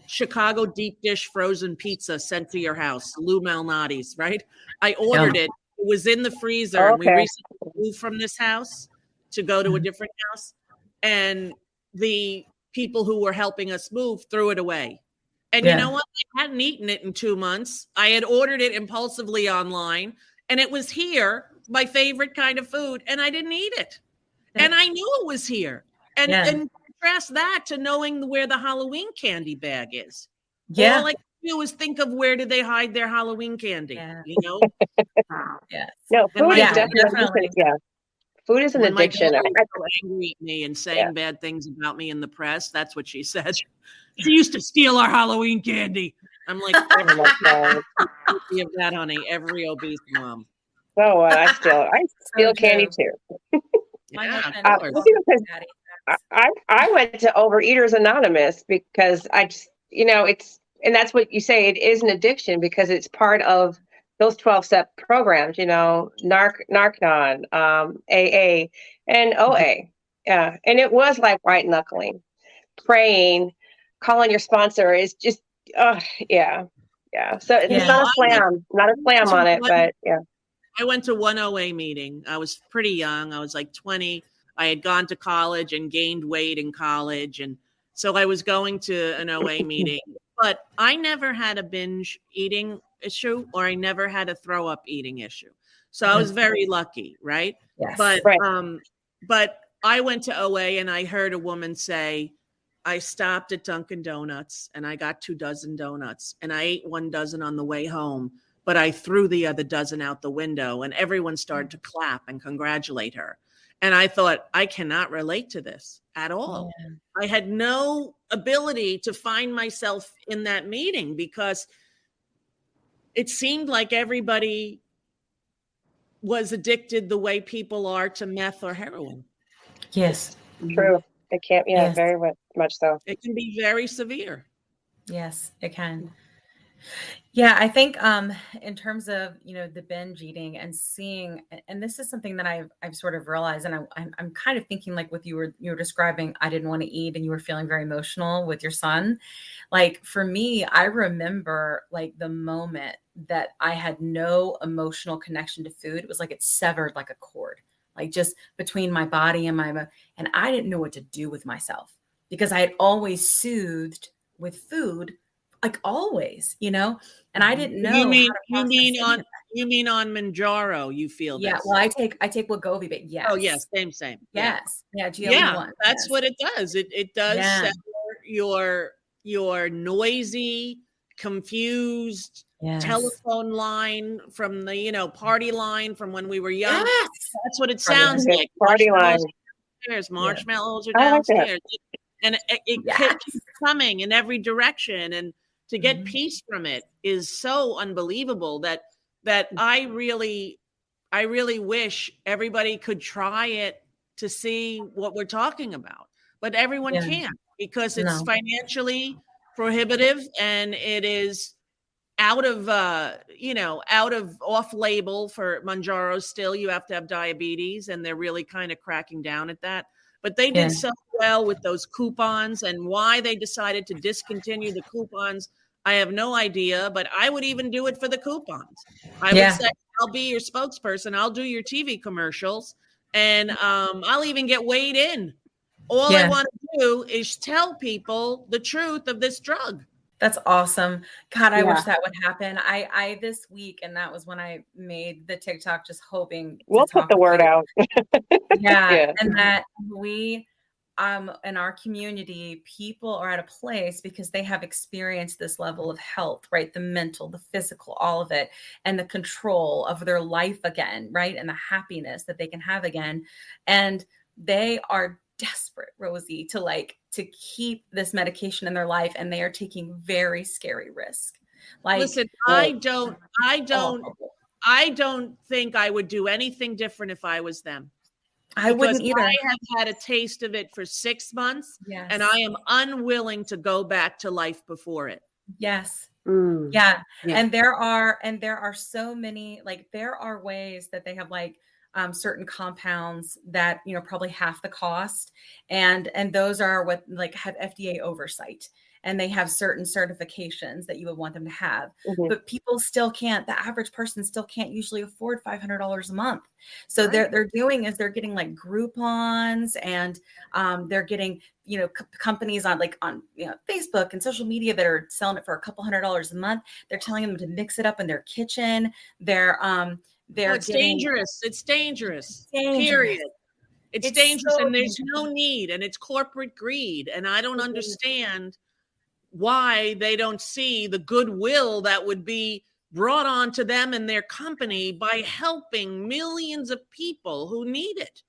Speaker 7: Chicago deep dish frozen pizza sent to your house, Lou Malnati's, right? I ordered it. It was in the freezer. And we recently moved from this house to go to a different house. And the people who were helping us move threw it away. And you know what? I hadn't eaten it in 2 months. I had ordered it impulsively online, and it was here, my favorite kind of food, and I didn't eat it. And I knew it was here. And contrast that to knowing where the Halloween candy bag is.
Speaker 8: Yeah.
Speaker 7: All I can do is think of where did they hide their Halloween candy, you know?
Speaker 8: Yes.
Speaker 5: No,
Speaker 7: And
Speaker 5: food
Speaker 7: my
Speaker 5: is
Speaker 7: daughter-
Speaker 8: definitely.
Speaker 5: yeah. Food is an
Speaker 7: When my
Speaker 5: addiction.
Speaker 7: daughter was so angry at me and saying bad things about me in the press, that's what she said. She used to steal our Halloween candy. I'm like,
Speaker 5: Oh my God.
Speaker 7: guilty of that, honey. Every obese mom.
Speaker 5: So what? I steal candy
Speaker 4: true.
Speaker 5: too.
Speaker 4: My
Speaker 7: Yeah,
Speaker 4: husband
Speaker 7: of
Speaker 4: is
Speaker 7: course.
Speaker 4: also
Speaker 5: Because
Speaker 4: daddy.
Speaker 5: I went to Overeaters Anonymous because I just, and that's what you say, it is an addiction because it's part of those 12-step programs, Narcan, AA, and OA. Yeah. And it was like white knuckling, praying, calling your sponsor is just, yeah. Yeah. So it's
Speaker 8: Yeah.
Speaker 5: not a slam on it, but yeah.
Speaker 7: I went to one OA meeting. I was pretty young. I was like 20. I had gone to college and gained weight in college. And so I was going to an OA meeting, but I never had a binge eating issue or I never had a throw up eating issue. So I was very lucky, right?
Speaker 8: Yes.
Speaker 7: But I went to OA and I heard a woman say, I stopped at Dunkin' Donuts and I got 2 dozen donuts and I ate 1 dozen on the way home, but I threw the other dozen out the window and everyone started to clap and congratulate her. And I thought, I cannot relate to this at all. Yeah. I had no ability to find myself in that meeting because it seemed like everybody was addicted the way people are to meth or heroin.
Speaker 8: Yes.
Speaker 5: True. It can't,
Speaker 8: Yes.
Speaker 5: very much so.
Speaker 7: It can be very severe.
Speaker 8: Yes, it can. Yeah, I think in terms of, the binge eating and seeing, and this is something that I've sort of realized, and I'm kind of thinking like what you were describing, I didn't want to eat and you were feeling very emotional with your son. Like for me, I remember like the moment that I had no emotional connection to food. It was like it severed like a cord, like just between my body and and I didn't know what to do with myself because I had always soothed with food, like always, and I didn't know.
Speaker 7: You mean on Mounjaro? You feel
Speaker 8: yeah.
Speaker 7: this?
Speaker 8: Well, I take wegovy, but yes.
Speaker 7: Oh yes, same.
Speaker 8: Yes, yeah. GLP-1.
Speaker 7: Yeah, that's what it does. It does sever your noisy, confused telephone line from the party line from when we were young.
Speaker 8: Yes.
Speaker 7: That's what it sounds like.
Speaker 5: Party line.
Speaker 7: Marshmallows are downstairs, and it keeps coming in every direction. And to get peace from it is so unbelievable that I really wish everybody could try it to see what we're talking about, but everyone can't because it's financially prohibitive and it is out of off label for Mounjaro. Still, you have to have diabetes, and they're really kind of cracking down at that. But they did so well with those coupons, and why they decided to discontinue the coupons, I have no idea. But I would even do it for the coupons. I would say, I'll be your spokesperson. I'll do your TV commercials, and I'll even get weighed in. All I want to do is tell people the truth of this drug.
Speaker 8: That's awesome. God, I wish that would happen. I this week, and that was when I made the TikTok, just hoping
Speaker 5: we'll put the word out.
Speaker 8: And that we in our community, people are at a place because they have experienced this level of health, right? The mental, the physical, all of it, and the control of their life again, right? And the happiness that they can have again. And they are desperate, Rosie, to keep this medication in their life, and they are taking very scary risk. Like,
Speaker 7: listen, I don't think I would do anything different if I was them.
Speaker 8: I wouldn't either.
Speaker 7: I have had a taste of it for 6 months, and I am unwilling to go back to life before it.
Speaker 8: Yes.
Speaker 6: Mm.
Speaker 8: Yeah. And there are so many, like, there are ways that they have certain compounds that, probably half the cost. And those are what have FDA oversight, and they have certain certifications that you would want them to have, but people still can't, the average person still can't usually afford $500 a month. So they're doing is they're getting Groupons, and they're getting, companies on Facebook and social media that are selling it for $200 a month. They're telling them to mix it up in their kitchen. It's dangerous.
Speaker 7: It's dangerous. Period. It's dangerous, and there's no need, and it's corporate greed. And I don't understand why they don't see the goodwill that would be brought on to them and their company by helping millions of people who need it.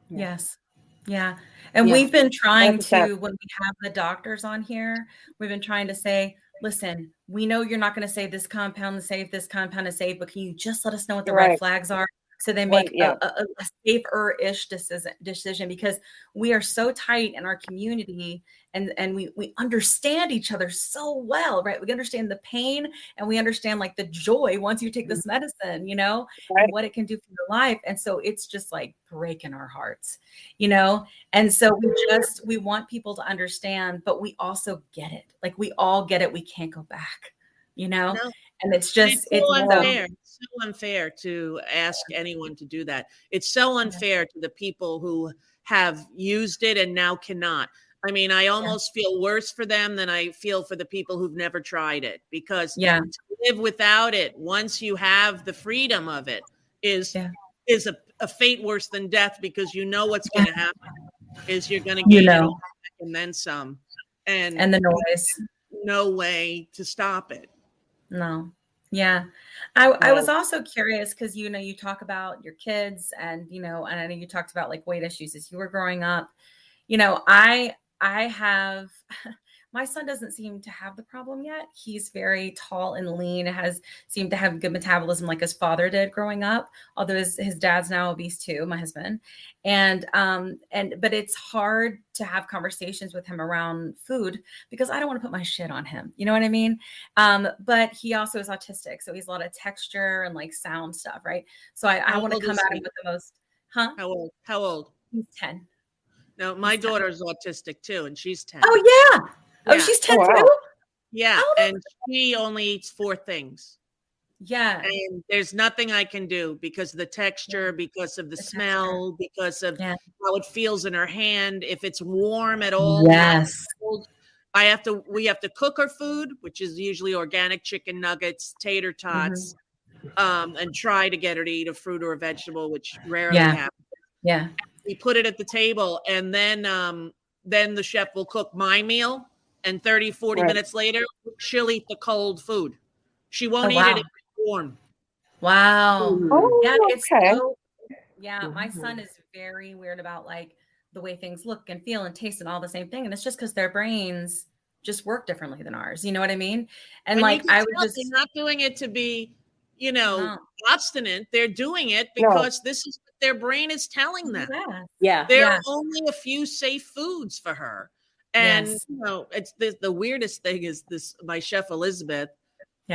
Speaker 8: Yes. Yeah. And we've been trying to, when we have the doctors on here, we've been trying to say, listen, we know you're not going to say this compound is safe, this compound is safe, but can you just let us know what the red flags are? So they make a safer-ish decision, because we are so tight in our community, and we understand each other so well, right? We understand the pain, and we understand like the joy once you take this medicine, you know, and what it can do for your life. And so it's just like breaking our hearts, you know? And so we want people to understand, but we also get it. Like we all get it. We can't go back, you know?
Speaker 7: No.
Speaker 8: And it's just,
Speaker 7: it's so unfair. It's so unfair to ask anyone to do that. It's so unfair to the people who have used it and now cannot. I mean, I almost feel worse for them than I feel for the people who've never tried it, because to live without it, once you have the freedom of it, is a fate worse than death, because you know what's going to happen is you're going to gain it all back and then some, and
Speaker 8: the noise.
Speaker 7: No way to stop it.
Speaker 8: No. Yeah. I was also curious because, you know, you talk about your kids, and, you know, and I know you talked about like weight issues as you were growing up. You know, I have, my son doesn't seem to have the problem yet. He's very tall and lean, has seemed to have good metabolism like his father did growing up, although his dad's now obese too, my husband. But it's hard to have conversations with him around food because I don't want to put my shit on him. You know what I mean? But he also is autistic. So he's a lot of texture and like sound stuff. Right. So I want to come at him with the most,
Speaker 7: How old?
Speaker 8: He's 10.
Speaker 7: No, my daughter's autistic too, and she's 10.
Speaker 8: Oh, yeah. Oh, she's 10 too?
Speaker 7: Yeah, and she only eats 4 things.
Speaker 8: Yeah.
Speaker 7: And there's nothing I can do because of the texture, because of the smell, because of how it feels in her hand. If it's warm at all, we have to cook her food, which is usually organic chicken nuggets, tater tots, and try to get her to eat a fruit or a vegetable, which rarely happens.
Speaker 8: Yeah.
Speaker 7: We put it at the table, and then the chef will cook my meal, and 30, 40 minutes later, she'll eat the cold food. She won't eat it if it's warm.
Speaker 8: Wow.
Speaker 5: Oh,
Speaker 8: Yeah, it's
Speaker 5: okay.
Speaker 8: my son is very weird about like the way things look and feel and taste and all the same thing. And it's just because their brains just work differently than ours. You know what I mean? And like I was just
Speaker 7: not doing it to be, you know, obstinate. They're doing it because this is what their brain is telling them. There are only a few safe foods for her. And you know, it's the weirdest thing is this, my chef Elizabeth,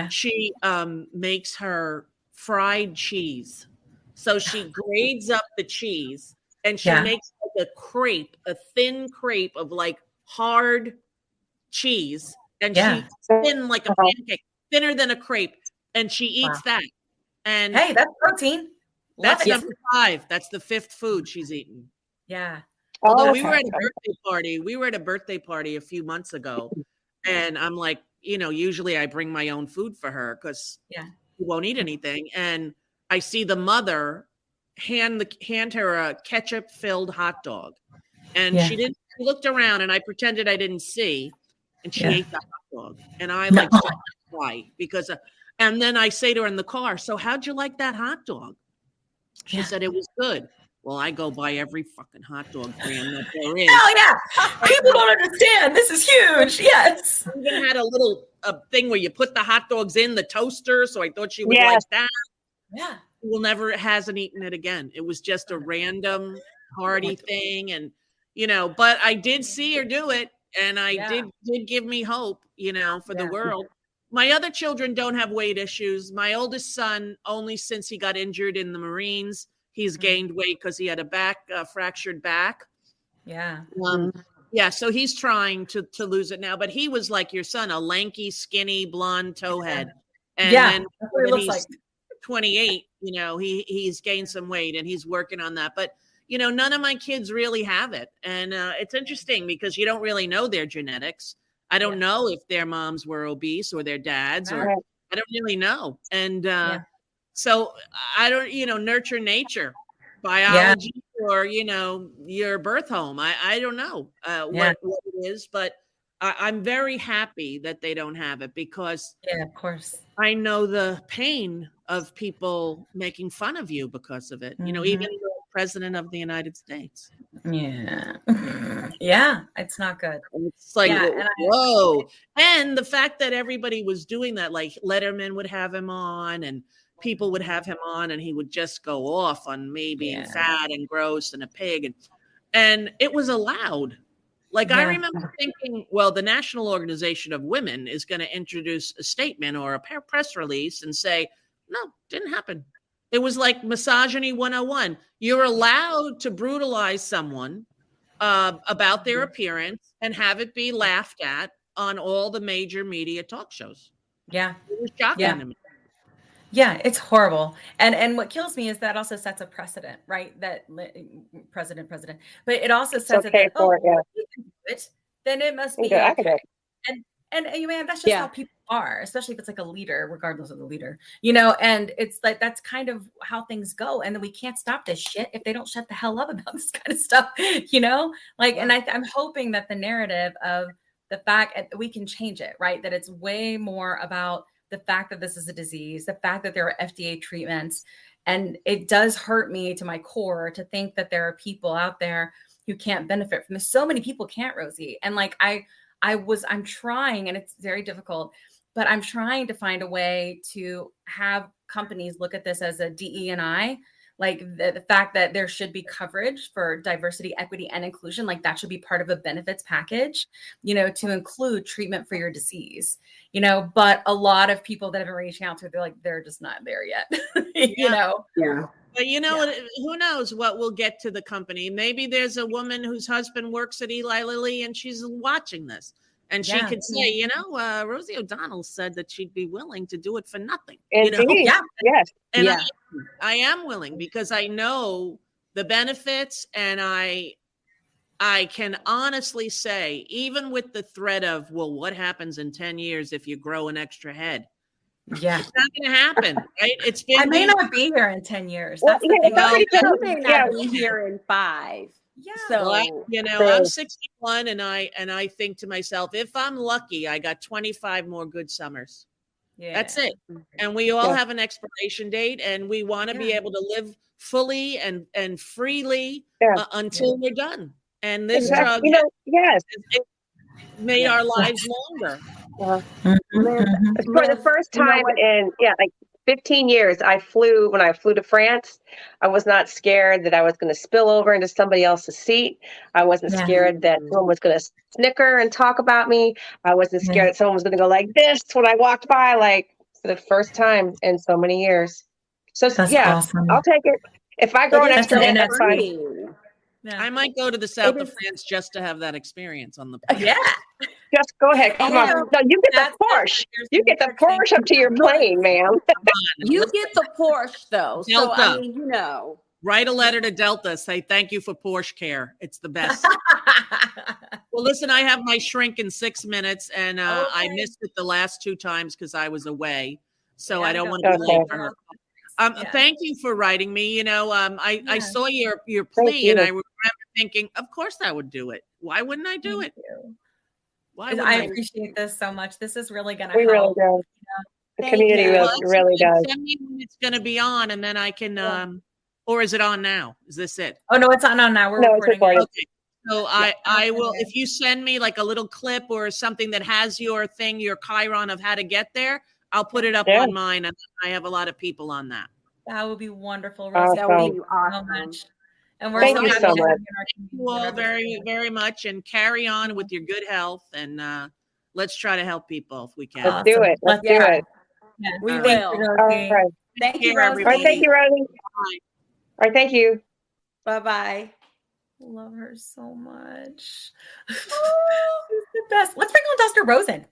Speaker 7: she makes her fried cheese. So she grades up the cheese and she makes like a crepe, a thin crepe of like hard cheese. And she's thin like a pancake, thinner than a crepe. And she eats that. And
Speaker 8: hey, that's protein.
Speaker 7: That's number 5. That's the 5th food she's eaten.
Speaker 8: Yeah.
Speaker 7: Although we were at a birthday party. We were at a birthday party a few months ago. And I'm like, you know, usually I bring my own food for her because she won't eat anything. And I see the mother hand her a ketchup-filled hot dog. And she looked around and I pretended I didn't see. And she ate the hot dog. And I like started to cry because and then I say to her in the car, so how'd you like that hot dog? She said it was good. Well, I go buy every fucking hot dog brand that there is.
Speaker 8: Hell yeah. People don't understand. This is huge. Yes.
Speaker 7: We even had a little thing where you put the hot dogs in the toaster. So I thought she would like that.
Speaker 8: Yeah.
Speaker 7: Hasn't eaten it again. It was just a random party thing. And, you know, but I did see her do it. And I did give me hope, you know, for the world. My other children don't have weight issues. My oldest son, only since he got injured in the Marines, he's gained weight because he had a fractured back.
Speaker 8: Yeah.
Speaker 7: So he's trying to lose it now. But he was like your son, a lanky, skinny, blonde towhead. And then when he's 28, you know, he's gained some weight and he's working on that. But, you know, none of my kids really have it. And it's interesting because you don't really know their genetics. I don't know if their moms were obese or their dads, or I don't really know. And so I don't, you know, nurture nature, biology or, your birth home. I don't know what it is, but I'm very happy that they don't have it, because
Speaker 8: of course.
Speaker 7: I know the pain of people making fun of you because of it. Even the president of the United States.
Speaker 8: Yeah. Yeah. It's not good.
Speaker 7: It's like, whoa. And the fact that everybody was doing that, like Letterman would have him on and people would have him on and he would just go off on me being fat and gross and a pig. And it was allowed. Like, I remember thinking, well, the National Organization of Women is going to introduce a statement or a press release and say, no, didn't happen. It was like misogyny 101. You're allowed to brutalize someone about their appearance and have it be laughed at on all the major media talk shows.
Speaker 8: Yeah.
Speaker 7: It was shocking to me.
Speaker 8: Yeah, it's horrible. And what kills me is that also sets a precedent, right? That president, but it also says
Speaker 5: okay
Speaker 8: then it must be
Speaker 5: okay.
Speaker 8: And man, that's just how people are, especially if it's like a leader, regardless of the leader, and it's like, that's kind of how things go. And then we can't stop this shit if they don't shut the hell up about this kind of stuff, and I'm hoping that the narrative of the fact that we can change it, right? That it's way more about the fact that this is a disease, the fact that there are FDA treatments. And it does hurt me to my core to think that there are people out there who can't benefit from this. So many people can't, Rosie. And like, I'm trying, and it's very difficult, but I'm trying to find a way to have companies look at this as a DE&I, like the fact that there should be coverage for diversity, equity, and inclusion. Like that should be part of a benefits package, to include treatment for your disease, but a lot of people that have been reaching out to, they're just not there yet,
Speaker 7: Yeah. But who knows what will get to the company? Maybe there's a woman whose husband works at Eli Lilly and she's watching this. And she could say, Rosie O'Donnell said that she'd be willing to do it for nothing.
Speaker 5: Indeed. Yes.
Speaker 7: And I am willing, because I know the benefits, and I can honestly say, even with the threat of, well, what happens in 10 years if you grow an extra head?
Speaker 8: Yeah.
Speaker 7: It's not going to happen, right?
Speaker 8: I may not be here in 10 years. That's the thing.
Speaker 6: You may not be here in 5.
Speaker 8: Yeah.
Speaker 6: So,
Speaker 7: I'm 61 and I think to myself, if I'm lucky, I got 25 more good summers. Yeah. That's it. And we all have an expiration date, and we want to be able to live fully and freely until we're done. And this drug made our lives longer.
Speaker 5: For the first time in 15 years, when I flew to France, I was not scared that I was going to spill over into somebody else's seat. I wasn't scared that someone was going to snicker and talk about me. I wasn't scared that someone was going to go like this when I walked by, like, for the first time in so many years. So awesome. I'll take it. If I grow an extra head, that's fine.
Speaker 7: Yeah. I might go to the south of France just to have that experience on the plane.
Speaker 5: Yeah. Just go ahead. Come on. No, you get the Porsche. You get the Porsche up to your plane, ma'am.
Speaker 6: You get the Porsche, though.
Speaker 7: Delta.
Speaker 6: So, I mean,
Speaker 7: Write a letter to Delta. Say, thank you for Porsche care. It's the best. Well, listen, I have my shrink in 6 minutes, and I missed it the last 2 times because I was away. So I don't want to be late for her. Thank you for writing me. I saw your plea, and I remember thinking, of course I would do it. Why wouldn't I do it?
Speaker 8: I appreciate this so much. This is really going to
Speaker 5: help. Really do. The community really does.
Speaker 7: Send me when it's going to be on, and then I can. Or is it on now? Is this it?
Speaker 8: Oh no, it's not on now. We're recording.
Speaker 7: Okay. So I will. If you send me like a little clip or something that has your chyron of how to get there, I'll put it up on mine, and I have a lot of people on that.
Speaker 8: That would be wonderful, Rosie. That would be awesome. So much. And we're
Speaker 5: Thank you so much.
Speaker 7: Thank you all very, very much, and carry on with your good health, and let's try to help people if we can.
Speaker 5: Let's do it. Let's do it.
Speaker 8: Yeah, we will.
Speaker 5: All right.
Speaker 6: Thank you, Rosie.
Speaker 5: All right, thank you, Rosie.
Speaker 7: Bye.
Speaker 5: All right, thank you.
Speaker 6: Bye-bye.
Speaker 8: Love her so much. She's the best. Let's bring on Dr. Rosen.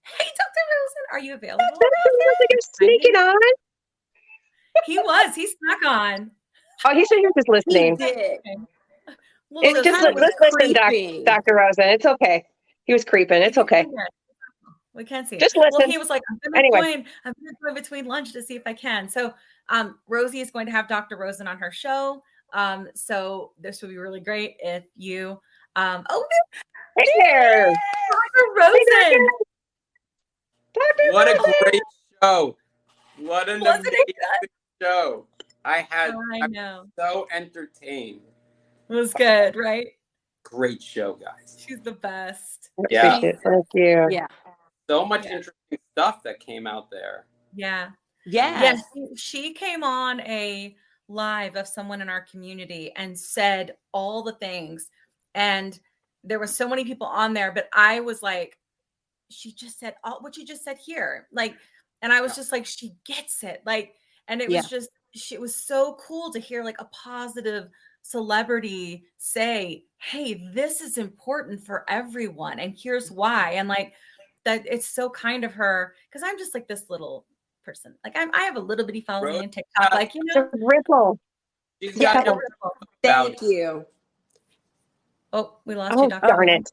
Speaker 8: Hey, Dr. Rosen, are you available?
Speaker 5: You're sneaking on.
Speaker 8: He was. He snuck on.
Speaker 5: Oh, he said he was just listening.
Speaker 6: He did.
Speaker 5: Well, let's listen, Dr. Rosen. It's okay. He was creeping. It's okay.
Speaker 8: We can see it.
Speaker 5: Just listen.
Speaker 8: Well, he was like, I'm going between lunch to see if I can. So Rosie is going to have Dr. Rosen on her show. So this would be really great if you,
Speaker 5: Hey there.
Speaker 8: Dr. Rosen.
Speaker 9: What a great show. What an
Speaker 8: Wasn't it
Speaker 9: amazing show.
Speaker 8: I
Speaker 9: I'm
Speaker 8: know.
Speaker 9: so entertained.
Speaker 8: It was good, right?
Speaker 9: Great show, guys.
Speaker 8: She's the best.
Speaker 9: Yeah.
Speaker 5: Thank you.
Speaker 6: Yeah.
Speaker 9: So much interesting stuff that came out there.
Speaker 8: Yeah.
Speaker 6: Yes.
Speaker 8: She came on a live of someone in our community and said all the things. And there were so many people on there, but I was like, she just said all what you just said here. Like, and I was just like, she gets it. Like, and it was just, it was so cool to hear like a positive celebrity say, hey, this is important for everyone. And here's why. And like, that it's so kind of her. Cause I'm just like this little person. Like I have a little bitty following on TikTok. Like, you know,
Speaker 5: ripple.
Speaker 9: She's got no
Speaker 6: Thank you.
Speaker 8: Oh, we lost you, Dr.
Speaker 5: Darn it.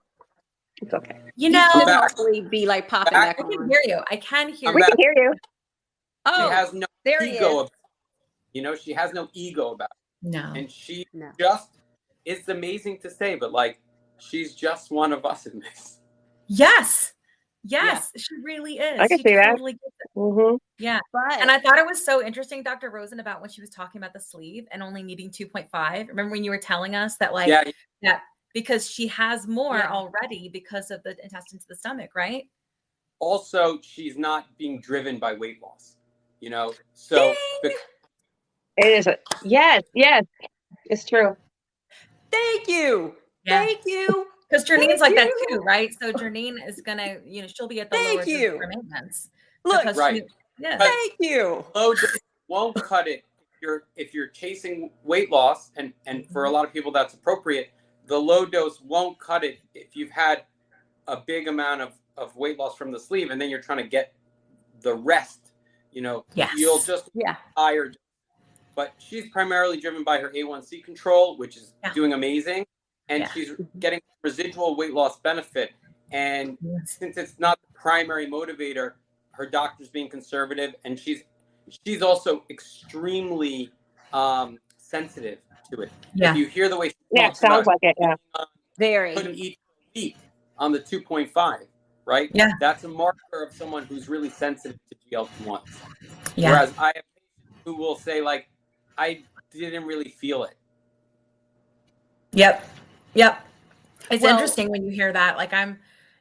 Speaker 5: It's okay.
Speaker 8: You know,
Speaker 6: probably be like popping back
Speaker 8: I
Speaker 6: on.
Speaker 8: can hear you. I can hear
Speaker 5: We
Speaker 8: you.
Speaker 5: can hear you.
Speaker 6: Oh,
Speaker 9: she has no
Speaker 6: there he
Speaker 9: ego.
Speaker 6: is.
Speaker 9: You know, she has no ego about it.
Speaker 8: No.
Speaker 9: And she
Speaker 6: No.
Speaker 9: just, it's amazing to say, but like, she's just one of us in this.
Speaker 8: Yes. Yes, she really is.
Speaker 5: I can
Speaker 8: She
Speaker 5: see that.
Speaker 8: totally gets it.
Speaker 5: Mm-hmm.
Speaker 8: Yeah.
Speaker 6: But
Speaker 8: And I thought it was so interesting, Dr. Rosen, about when she was talking about the sleeve and only needing 2.5. Remember when you were telling us that, like, that because she has more already because of the intestine to the stomach, right?
Speaker 9: Also, she's not being driven by weight loss, you know? So
Speaker 5: It is. Yes. It's true.
Speaker 6: thank you.
Speaker 8: Yeah.
Speaker 6: Thank you.
Speaker 8: Because Janine's like that
Speaker 6: you.
Speaker 8: too, right? So Janine is gonna, she'll be at the lower
Speaker 6: Thank you.
Speaker 8: dose for maintenance.
Speaker 6: Look,
Speaker 8: because
Speaker 9: right.
Speaker 8: Yeah.
Speaker 9: But
Speaker 6: thank you.
Speaker 9: low dose won't cut it if you're chasing weight loss, and for a lot of people that's appropriate. The low dose won't cut it if you've had a big amount of weight loss from the sleeve, and then you're trying to get the rest. You know, you'll just higher. But she's primarily driven by her A1C control, which is doing amazing, and she's getting residual weight loss benefit. And since it's not the primary motivator, her doctor's being conservative, and she's also extremely sensitive to it.
Speaker 8: Yeah.
Speaker 9: If you hear the way she talks
Speaker 5: sounds
Speaker 9: about
Speaker 5: like it. Yeah.
Speaker 6: Very.
Speaker 9: couldn't eat for a week on the 2.5, right?
Speaker 8: Yeah.
Speaker 9: That's a marker of someone who's really sensitive to GLP-1s.
Speaker 8: Yeah.
Speaker 9: Whereas I have patients who will say, like, I didn't really feel it.
Speaker 8: Yep. It's interesting when you hear that. Like I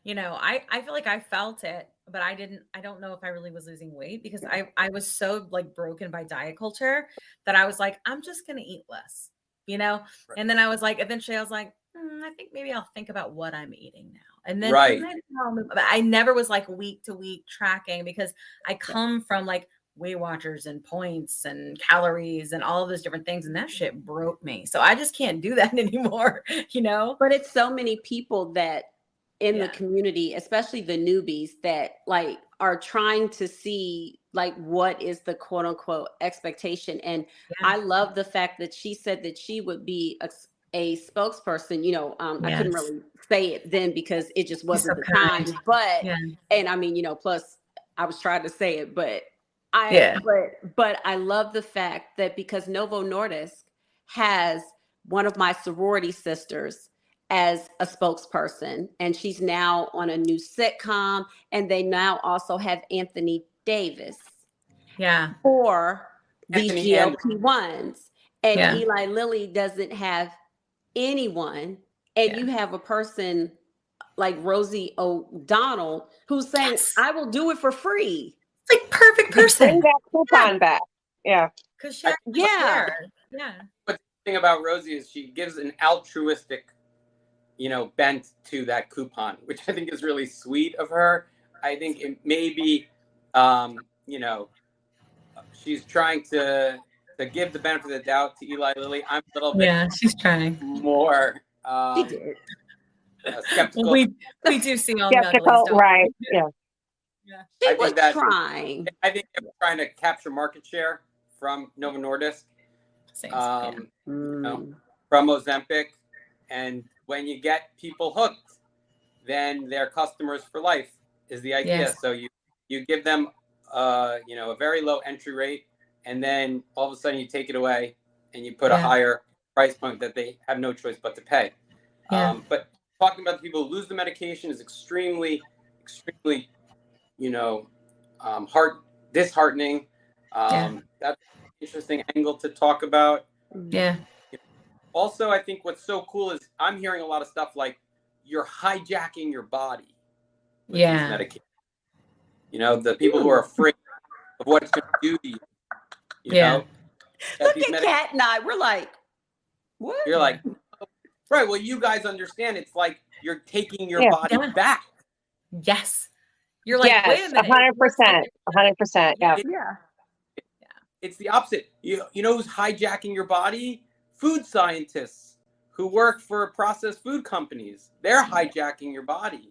Speaker 8: feel like I felt it, but I don't know if I really was losing weight because I was so like broken by diet culture that I was like, I'm just going to eat less, Right. And then I was like, eventually I was like, I think maybe I'll think about what I'm eating now. And then but I never was like week to week tracking because I come from like Weight Watchers and points and calories and all of those different things. And that shit broke me. So I just can't do that anymore,
Speaker 6: But it's so many people that in the community, especially the newbies that like are trying to see like what is the quote unquote expectation. And I love the fact that she said that she would be a spokesperson, I couldn't really say it then because it just wasn't the time, but, and I mean, plus I was trying to say it, but but I love the fact that because Novo Nordisk has one of my sorority sisters as a spokesperson, and she's now on a new sitcom, and they now also have Anthony Davis for these GLP-1s, and Eli Lilly doesn't have anyone, and you have a person like Rosie O'Donnell who's saying, I will do it for free.
Speaker 8: It's like perfect person.
Speaker 5: Bring that coupon back. Yeah.
Speaker 8: Because
Speaker 9: But the thing about Rosie is she gives an altruistic, bent to that coupon, which I think is really sweet of her. I think it may be, she's trying to give the benefit of the doubt to Eli Lilly. I'm a little bit
Speaker 8: she's trying
Speaker 9: more skeptical.
Speaker 8: We do see all
Speaker 5: skeptical,
Speaker 8: the
Speaker 5: right? Yeah.
Speaker 6: She was trying.
Speaker 9: I think they were trying to capture market share from Novo Nordisk, from Ozempic, and when you get people hooked, then they're customers for life is the idea.
Speaker 8: Yes.
Speaker 9: So you give them a very low entry rate, and then all of a sudden you take it away and you put a higher price point that they have no choice but to pay.
Speaker 8: Yeah.
Speaker 9: But talking about the people who lose the medication is extremely, extremely, disheartening. That's an interesting angle to talk about.
Speaker 8: Yeah.
Speaker 9: Also, I think what's so cool is I'm hearing a lot of stuff like you're hijacking your body with these medications. The people who are afraid of what it's going to do to you. You know?
Speaker 6: Look at Kat and I. We're like, what?
Speaker 9: You're like, right. Well, you guys understand. It's like you're taking your body back.
Speaker 8: Yes. You're like, wait a minute.
Speaker 5: 100%. 100%. Yeah.
Speaker 9: It's the opposite. You know who's hijacking your body? Food scientists who work for processed food companies. They're hijacking your body.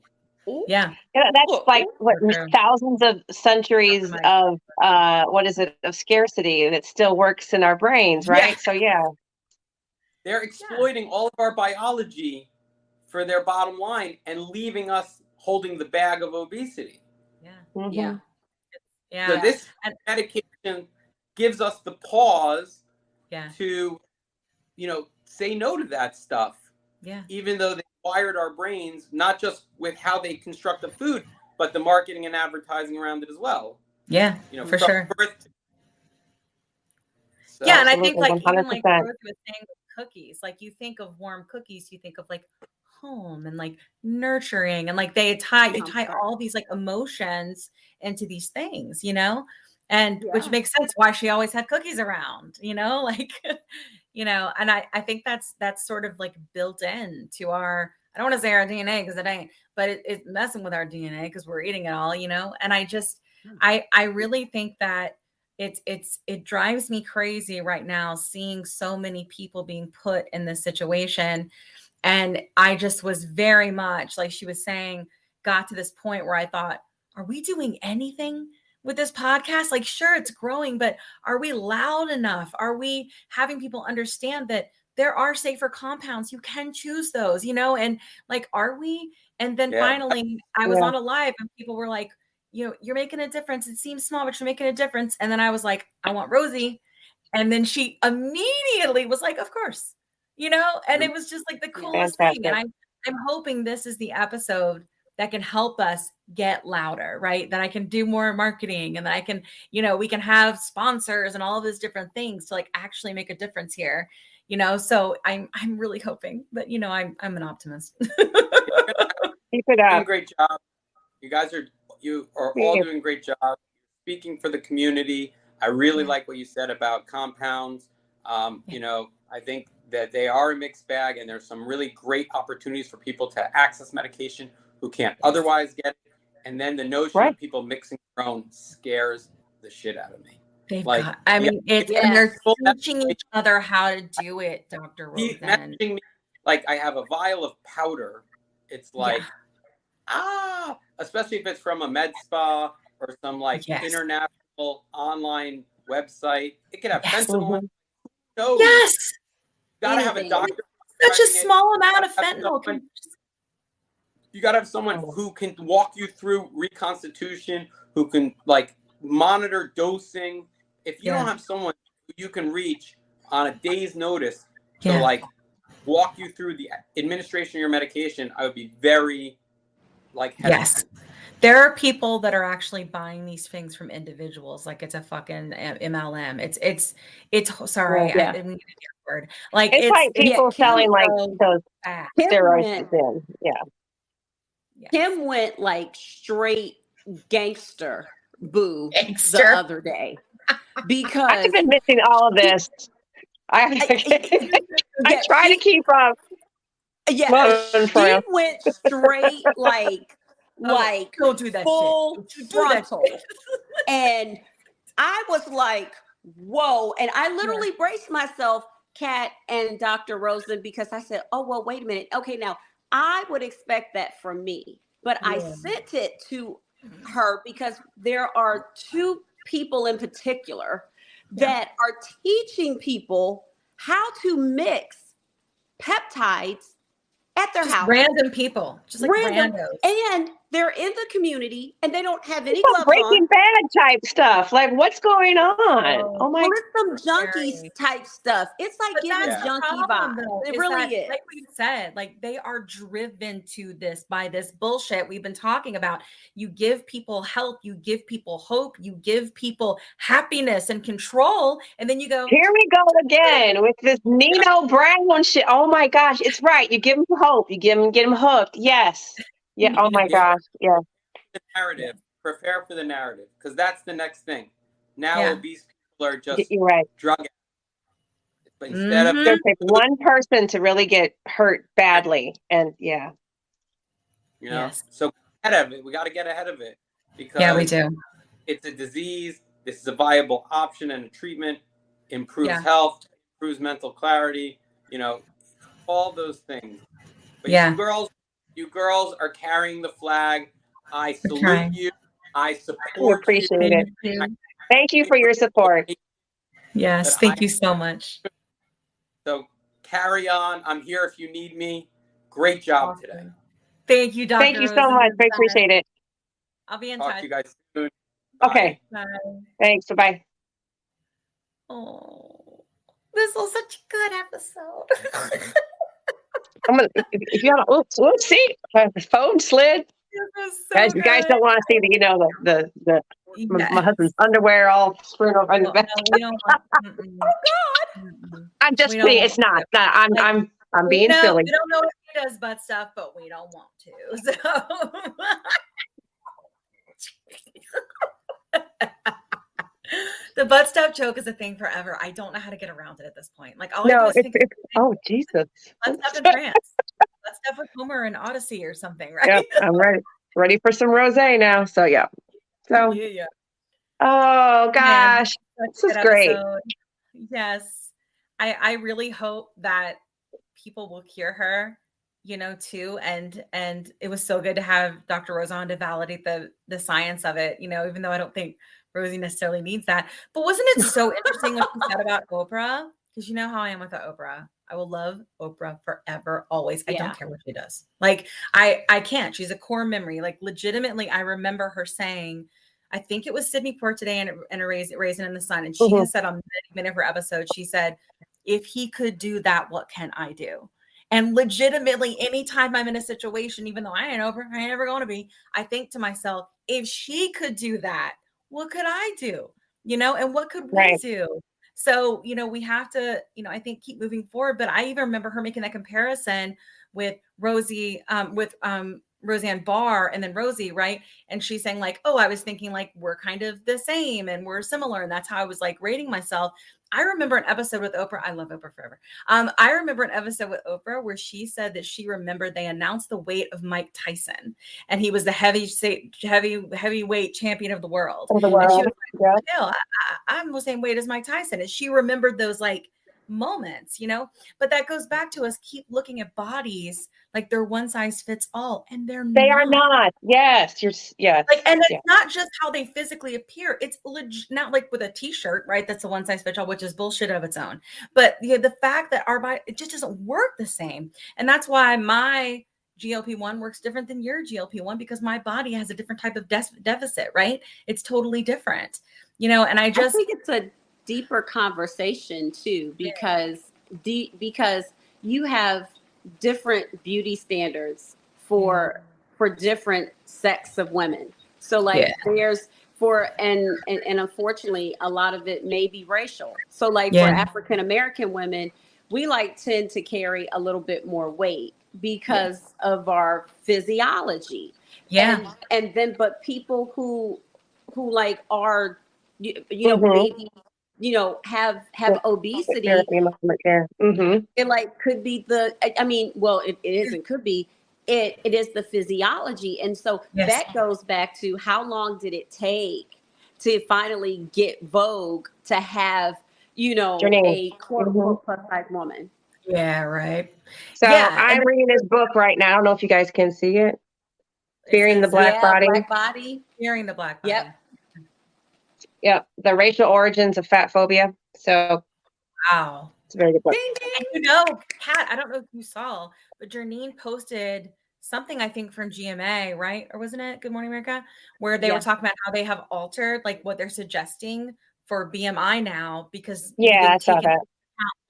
Speaker 8: Yeah.
Speaker 5: That's like what thousands of centuries of of scarcity that still works in our brains, right? So
Speaker 9: they're exploiting all of our biology for their bottom line and leaving us holding the bag of obesity.
Speaker 8: Yeah.
Speaker 9: So this medication gives us the pause to, say no to that stuff.
Speaker 8: Yeah.
Speaker 9: Even though they wired our brains, not just with how they construct the food, but the marketing and advertising around it as well.
Speaker 8: Yeah, for sure.
Speaker 9: So,
Speaker 8: and I think like
Speaker 5: 100%.
Speaker 8: even like Rosie was saying with cookies, like you think of warm cookies, you think of like home and like nurturing, and like you tie all these like emotions into these things, and which makes sense why she always had cookies around, like and I think that's sort of like built in to our, I don't want to say our DNA because it ain't, but it's messing with our DNA because we're eating it all, and I really think that it drives me crazy right now seeing so many people being put in this situation. And I just was very much, like she was saying, got to this point where I thought, are we doing anything with this podcast? Like, sure, it's growing, but are we loud enough? Are we having people understand that there are safer compounds? You can choose those, and like, are we? And then finally I was on a live and people were like, you're making a difference. It seems small, but you're making a difference. And then I was like, I want Rosie. And then she immediately was like, of course, and it was just like the coolest thing. And I'm hoping this is the episode that can help us get louder, right? That I can do more marketing and that I can, we can have sponsors and all of these different things to like actually make a difference here, so I'm really hoping that, I'm an optimist.
Speaker 5: Keep it up.
Speaker 9: Doing a great job. You are all doing a great job speaking for the community. I really like what you said about compounds. I think that they are a mixed bag, and there's some really great opportunities for people to access medication who can't otherwise get it. And then the notion of people mixing their own scares the shit out of me.
Speaker 8: And they're teaching each other how to do it, Dr. Rosen.
Speaker 9: Like I have a vial of powder. It's like, especially if it's from a med spa or some like international online website. It could have fentanyl.
Speaker 8: Yes.
Speaker 9: Gotta have a doctor.
Speaker 8: Such a small amount of fentanyl.
Speaker 9: You gotta have someone who can walk you through reconstitution, who can like monitor dosing. If you don't have someone who you can reach on a day's notice to like walk you through the administration of your medication, I would be very hesitant.
Speaker 8: There are people that are actually buying these things from individuals like it's a fucking MLM. It's sorry, I didn't get the word. Like
Speaker 5: it's like people selling like those steroids.
Speaker 6: Kim went like straight gangster the other day because
Speaker 5: I've been missing all of this. I try to keep up.
Speaker 6: She went straight like
Speaker 8: don't do that
Speaker 6: full
Speaker 8: shit.
Speaker 6: frontal. And I was like, whoa. And I literally braced myself, Kat and Dr. Rosen, because I said, oh, well, wait a minute. Okay, now I would expect that from me. But I sent it to her because there are two people in particular that are teaching people how to mix peptides at their house.
Speaker 8: Random people, just like randos.
Speaker 6: And they're in the community and they don't have any
Speaker 5: It's some
Speaker 6: gloves on.
Speaker 5: Breaking Bad type stuff. Like, what's going on? Oh my!
Speaker 6: Well, it's some junkies type stuff. It's like
Speaker 8: But
Speaker 6: giving
Speaker 8: that's the
Speaker 6: junkie
Speaker 8: problem,
Speaker 6: vibes.
Speaker 8: though,
Speaker 6: It
Speaker 8: is
Speaker 6: really
Speaker 8: that,
Speaker 6: is.
Speaker 8: like we said, like they are driven to this by this bullshit we've been talking about. You give people health, you give people hope, you give people happiness and control, and then you go,
Speaker 5: Here we go again with this Nino Brown shit. Oh my gosh, it's right. You give them hope. You get them hooked. Yes. Yeah. Oh my gosh. Yeah.
Speaker 9: The narrative. Prepare for the narrative, because that's the next thing. Now obese people are just
Speaker 5: You're right.
Speaker 9: drug addicts. But instead of
Speaker 5: It's gonna take one person to really get hurt badly, and
Speaker 9: you know, so ahead of it. We got to get ahead of it, because
Speaker 8: we do.
Speaker 9: It's a disease. This is a viable option and a treatment. Improves health, improves mental clarity. You know, all those things. But you girls are carrying the flag. I salute you. I support
Speaker 5: appreciate
Speaker 9: you.
Speaker 5: it. Thank you for your support.
Speaker 8: Yes, thank you so much.
Speaker 9: So carry on. I'm here if you need me. Great job today.
Speaker 8: Thank you, Dr.
Speaker 5: Thank you so much. I appreciate it.
Speaker 8: I'll be in
Speaker 9: Talk
Speaker 8: touch.
Speaker 9: to you guys soon. Bye.
Speaker 5: Okay.
Speaker 8: Bye.
Speaker 5: Thanks. Bye.
Speaker 8: Oh, this was such a good episode.
Speaker 5: I'm gonna, if you have oops, see, the phone slid. Guys, you guys don't want to see the my husband's underwear all screwed over in the back.
Speaker 8: No, we don't want,
Speaker 6: Oh God!
Speaker 5: I'm just kidding. It's not. I'm being silly.
Speaker 8: We don't know if he does butt stuff, but we don't want to. So the butt stuff joke is a thing forever. I don't know how to get around it at this point. Like all I do is think,
Speaker 5: oh Jesus,
Speaker 8: butt stuff in France, butt stuff with Homer and Odyssey or something, right?
Speaker 5: Yep, I'm ready for some rosé now. So yeah. So
Speaker 8: yeah.
Speaker 5: Oh gosh, this is great.
Speaker 8: Episode. Yes, I really hope that people will hear her, too. And it was so good to have Dr. Rosa on to validate the science of it, even though I don't think Rosie necessarily needs that. But wasn't it so interesting what you said about Oprah? Because you know how I am with the Oprah. I will love Oprah forever, always. I don't care what she does. Like, I can't. She's a core memory. Like, legitimately, I remember her saying, I think it was Sydney Port today and a Raisin in the Sun. And she has said on many of her episodes, she said, if he could do that, what can I do? And legitimately, anytime I'm in a situation, even though I ain't Oprah, I ain't ever going to be, I think to myself, if she could do that, what could I do? And what could we do? So, we have to, I think keep moving forward. But I even remember her making that comparison with Rosie, Roseanne Barr and then Rosie, right? And she's saying like, oh, I was thinking like we're kind of the same and we're similar. And that's how I was like rating myself. I remember an episode with Oprah. I love Oprah forever. I remember an episode with Oprah where she said that she remembered they announced the weight of Mike Tyson, and he was the heavyweight champion of the world. And she was like, hell, I'm the same weight as Mike Tyson. And she remembered those like moments, but that goes back to us keep looking at bodies like they're one size fits all, and they
Speaker 5: are not. Yes,
Speaker 8: like, and it's not just how they physically appear. It's not like with a t-shirt, right? That's a one size fits all, which is bullshit of its own. But the fact that our body, it just doesn't work the same, and that's why my GLP-1 works different than your GLP-1, because my body has a different type of deficit, right? It's totally different, and I think
Speaker 6: it's a deeper conversation too, because you have different beauty standards for different sex of women. So like there's and unfortunately a lot of it may be racial. So like for African American women, we tend to carry a little bit more weight because of our physiology. And then but people who like are maybe have obesity. It like could be it is the physiology. And so that goes back to how long did it take to finally get Vogue to have, a quote unquote plus size woman.
Speaker 8: Yeah, right.
Speaker 5: So I'm reading this book right now. I don't know if you guys can see it. Fearing the Black Body.
Speaker 8: Fearing the Black Body.
Speaker 5: Yep. The racial origins of fat phobia. So
Speaker 8: wow.
Speaker 5: It's a very good book.
Speaker 8: And Kat, I don't know if you saw, but Janine posted something, I think, from GMA, right? Or wasn't it Good Morning America? Where they were talking about how they have altered like what they're suggesting for BMI now because you
Speaker 5: Yeah, I
Speaker 8: didn't
Speaker 5: saw
Speaker 8: take into
Speaker 5: that.
Speaker 8: account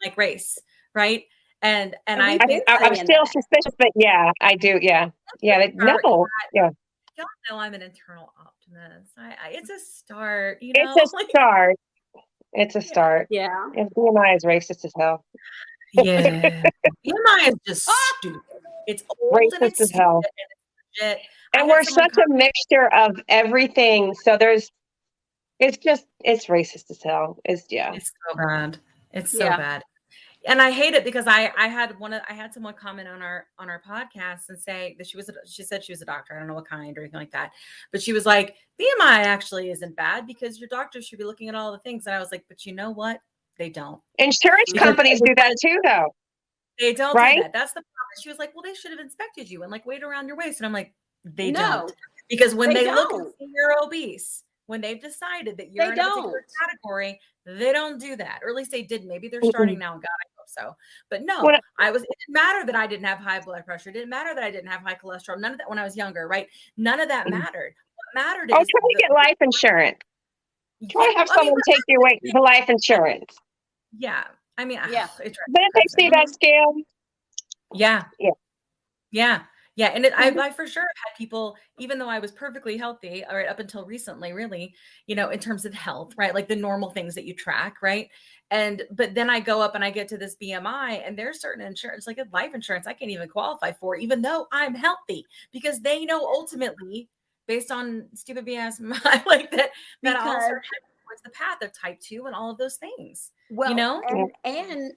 Speaker 8: like race, right? And
Speaker 6: we
Speaker 8: I
Speaker 6: keep
Speaker 8: think
Speaker 5: I'm
Speaker 6: saying
Speaker 5: still
Speaker 6: that.
Speaker 5: suspicious, but yeah, I do. Yeah. Yeah. No. Yeah.
Speaker 8: y'all know I'm an internal optimist. It's a start, you
Speaker 5: It's
Speaker 8: know?
Speaker 5: a
Speaker 8: Like,
Speaker 5: start. It's a
Speaker 8: yeah.
Speaker 5: start.
Speaker 6: Yeah.
Speaker 5: And BMI is racist as hell.
Speaker 8: Yeah. BMI is just stupid. It's old and
Speaker 5: Racist
Speaker 8: it's
Speaker 5: as
Speaker 8: stupid
Speaker 5: hell.
Speaker 8: and it's legit. I
Speaker 5: And
Speaker 8: had
Speaker 5: we're
Speaker 8: someone
Speaker 5: such a mixture of everything. So it's racist as hell. Yeah.
Speaker 8: It's so bad. It's so
Speaker 6: Yeah.
Speaker 8: bad. And I hate it because I had someone comment on our podcast and say that she said she was a doctor. I don't know what kind or anything like that. But she was like, BMI actually isn't bad because your doctor should be looking at all the things. And I was like, but you know what? They don't.
Speaker 5: Insurance
Speaker 8: Because
Speaker 5: companies do that too, though.
Speaker 8: they don't
Speaker 5: Right?
Speaker 8: do that. That's the problem. She was like, well, they should have inspected you and like weight around your waist. And I'm like, they
Speaker 6: No,
Speaker 8: don't. Because when
Speaker 6: they
Speaker 8: they look and
Speaker 6: don't.
Speaker 8: see you're obese, when they've decided that you're
Speaker 6: They
Speaker 8: in a particular
Speaker 6: don't.
Speaker 8: category, they don't do that. Or at least they did. Maybe they're starting now. God, I hope so. But no,
Speaker 5: When
Speaker 8: it didn't matter that I didn't have high blood pressure. It didn't matter that I didn't have high cholesterol. None of that when I was younger, right? None of that mattered. What mattered
Speaker 5: try
Speaker 8: is
Speaker 5: to get life insurance. Try to have someone take your weight for life insurance.
Speaker 8: yeah. I mean,
Speaker 6: Yeah.
Speaker 8: it drives
Speaker 5: But
Speaker 8: me
Speaker 5: if they see
Speaker 8: crazy.
Speaker 5: that scale,
Speaker 8: Yeah.
Speaker 5: Yeah.
Speaker 8: Yeah. Yeah. And I for sure have had people, even though I was perfectly healthy, all right, up until recently, really, you know, in terms of health, right? Like the normal things that you track, right? But then I go up and I get to this BMI and there's certain insurance, like life insurance, I can't even qualify for, even though I'm healthy, because they know ultimately, based on stupid BS, like that I'll start heading towards the path of type 2 and all of those things.
Speaker 6: Well,
Speaker 8: you know?
Speaker 6: and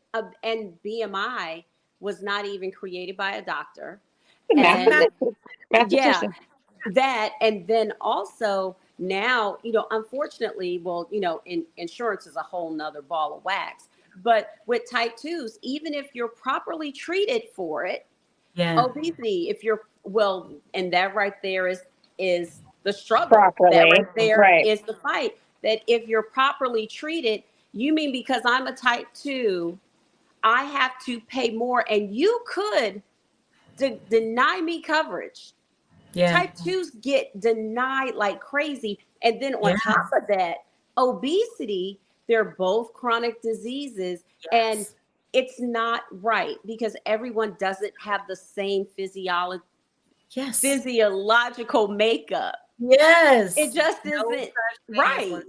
Speaker 6: BMI was not even created by a doctor.
Speaker 5: mathematician.
Speaker 6: That, and then also now, unfortunately, well, insurance is a whole nother ball of wax. But with type 2s, even if you're properly treated for it, obesity, and that right there is the struggle.
Speaker 5: Properly,
Speaker 6: that right there
Speaker 5: right.
Speaker 6: is the fight. That if you're properly treated, you mean because I'm a type 2, I have to pay more, and you could deny me coverage. Type 2s get denied like crazy. And then on top of that, obesity, they're both chronic diseases. And it's not right because everyone doesn't have the same physiological makeup.
Speaker 8: Yes.
Speaker 6: It just isn't right.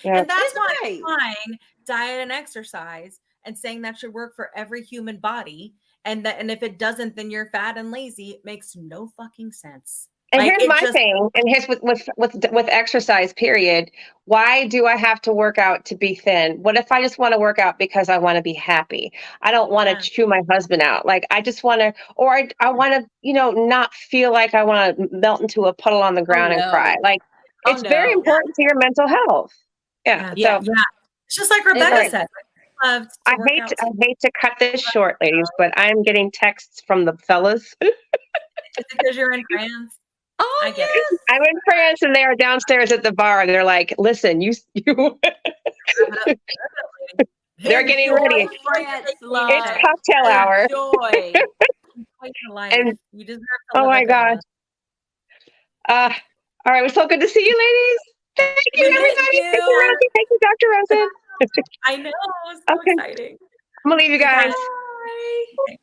Speaker 8: And that's why I'm applying diet and exercise and saying that should work for every human body. And if it doesn't, then you're fat and lazy. It makes no fucking sense.
Speaker 5: And here's my thing, and here's with exercise, period. Why do I have to work out to be thin? What if I just want to work out because I want to be happy? I don't want to chew my husband out. Like I just want to, or I want to, not feel like I want to melt into a puddle on the ground and cry. Like it's very important to your mental health. Yeah. So
Speaker 8: it's just like Rebecca said.
Speaker 5: I hate to cut this short, ladies, but I'm getting texts from the fellas.
Speaker 8: Is it because you're in France?
Speaker 6: Oh,
Speaker 8: I get it.
Speaker 5: I'm in France and they are downstairs at the bar. And they're like, listen, you they're getting ready.
Speaker 6: France,
Speaker 5: it's cocktail hour.
Speaker 8: And you deserve to
Speaker 5: oh my God. All right. It was so good to see you, ladies. Thank you, everybody. Thank you, Rosie. Thank you, Dr. Rosen.
Speaker 8: I know. It was so exciting.
Speaker 5: I'm going to leave you guys.
Speaker 6: Bye.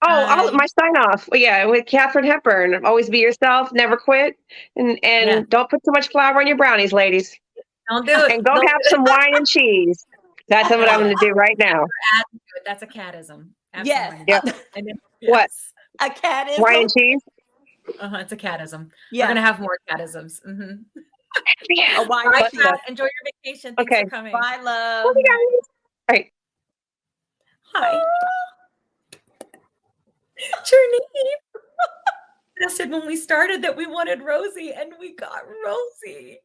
Speaker 5: Oh, my sign off. Yeah, with Katharine Hepburn. Always be yourself, never quit, and don't put too much flour on your brownies, ladies.
Speaker 8: Don't do it.
Speaker 5: And go have some wine and cheese. That's what I'm going to do right now.
Speaker 8: That's a catism.
Speaker 6: Yes.
Speaker 5: Yep. What?
Speaker 6: A catism.
Speaker 5: Wine and cheese.
Speaker 8: It's a catism.
Speaker 6: Yeah.
Speaker 8: We're gonna have more catisms. Mm-hmm.
Speaker 6: A wine
Speaker 8: Bye,
Speaker 6: and cheese.
Speaker 8: enjoy your vacation. Thanks for coming.
Speaker 6: Bye, love.
Speaker 5: Bye, guys. All right.
Speaker 8: Hi. Journey. I said when we started that we wanted Rosie, and we got Rosie.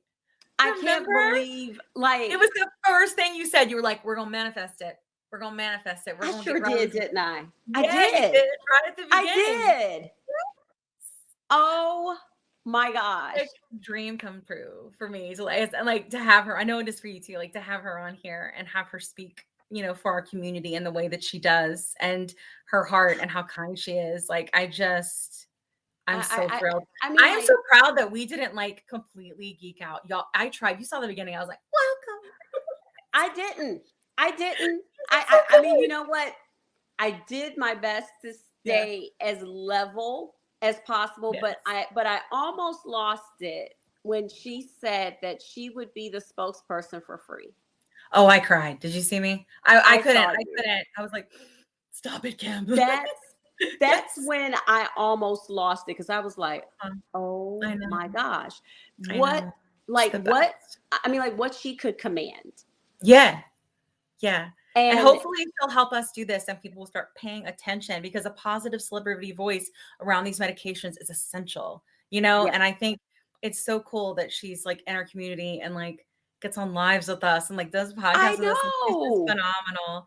Speaker 6: I can't believe, like,
Speaker 8: it was the first thing you said. You were like, "We're gonna manifest it. We're gonna manifest it." We're gonna
Speaker 6: sure
Speaker 8: get Rosie.
Speaker 6: didn't I?
Speaker 8: I did. Right at the beginning.
Speaker 6: I did. Oh my gosh.
Speaker 8: Like, dream come true for me. So, like to have her. I know it is for you too. Like to have her on here and have her speak, for our community in the way that she does, and her heart and how kind she is. Like I I'm so thrilled.
Speaker 6: I mean,
Speaker 8: I am so proud that we didn't like completely geek out. Y'all, I tried. You saw the beginning. I was like, welcome.
Speaker 6: I didn't. I mean, you know what? I did my best to stay as level as possible, but I almost lost it when she said that she would be the spokesperson for free.
Speaker 8: Oh, I cried. Did you see me? I couldn't. I was like, stop it, Kim.
Speaker 6: That's when I almost lost it, because I was like, oh my gosh. What she could command.
Speaker 8: Yeah. And hopefully she'll help us do this and people will start paying attention, because a positive celebrity voice around these medications is essential, and I think it's so cool that she's like in our community and like gets on lives with us and like does podcasts with us. It's phenomenal.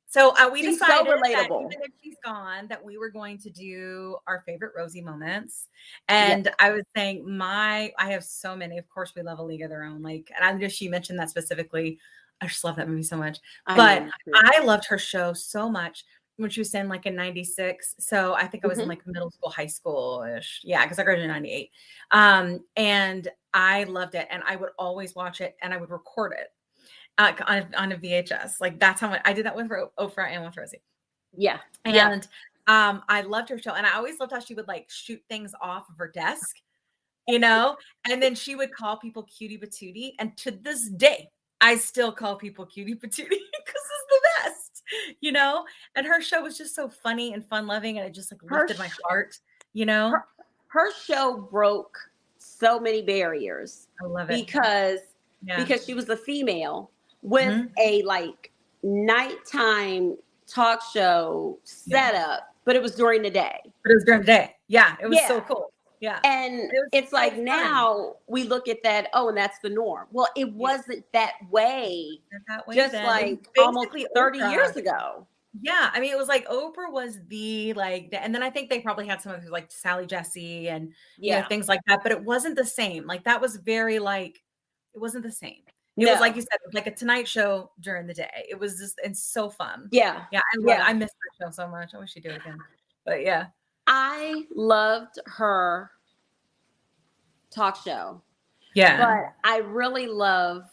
Speaker 8: So we decided that even if she's gone, that we were going to do our favorite Rosie moments. And I was saying I have so many. Of course, we love A League of Their Own. Like, and I know she mentioned that specifically. I just love that movie so much. But I loved her show so much when she was in like in 96. So I think I was in like middle school, high school-ish. Yeah, because I graduated in 98. And I loved it. And I would always watch it and I would record it on a VHS. Like that's how I did that with Oprah and with Rosie.
Speaker 6: Yeah.
Speaker 8: And I loved her show. And I always loved how she would like shoot things off of her desk, and then she would call people cutie patootie. And to this day, I still call people cutie patootie because it's the best, and her show was just so funny and fun loving. And it just like lifted my heart,
Speaker 6: her show broke so many barriers.
Speaker 8: I love it
Speaker 6: because she was a female with a like nighttime talk show setup, but it was during the day.
Speaker 8: Yeah. It was so cool. Yeah.
Speaker 6: And it's so like fun. Now we look at that, and that's the norm. Well, it wasn't that way just then. Like almost 30 years ago.
Speaker 8: Yeah. I mean, it was like Oprah was and then I think they probably had some of like Sally Jesse and things like that, but it wasn't the same. Like that was very like, it wasn't the same. It was like you said, like a Tonight Show during the day. It was just, and so fun.
Speaker 6: Yeah.
Speaker 8: I miss that show so much. I wish she'd do it again. But yeah.
Speaker 6: I loved her talk show.
Speaker 8: Yeah.
Speaker 6: But I really love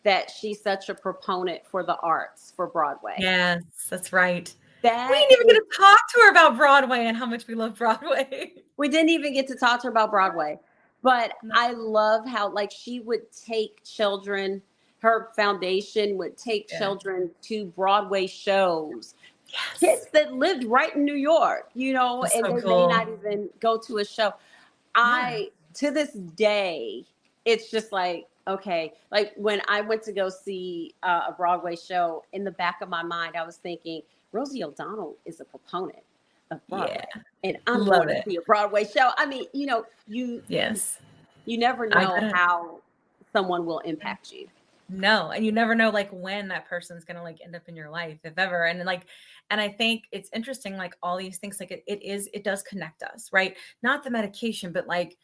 Speaker 6: that she's such a proponent for the arts, for Broadway.
Speaker 8: Yes, that's right. We didn't even get to talk to her about Broadway and how much we love Broadway.
Speaker 6: We didn't even get to talk to her about Broadway. But I love how like she would take children, her foundation would take children to Broadway shows. Yes. Kids that lived right in New York, and they may not even go to a show. To this day, it's just like, okay, like when I went to go see a Broadway show, in the back of my mind, I was thinking, Rosie O'Donnell is a proponent of Broadway. Yeah. And I'm going to see a Broadway show. I mean, you never know how someone will impact you.
Speaker 8: No. And you never know like when that person's going to like end up in your life, if ever. And like, and I think it's interesting, like all these things, like it does connect us, right? Not the medication, but like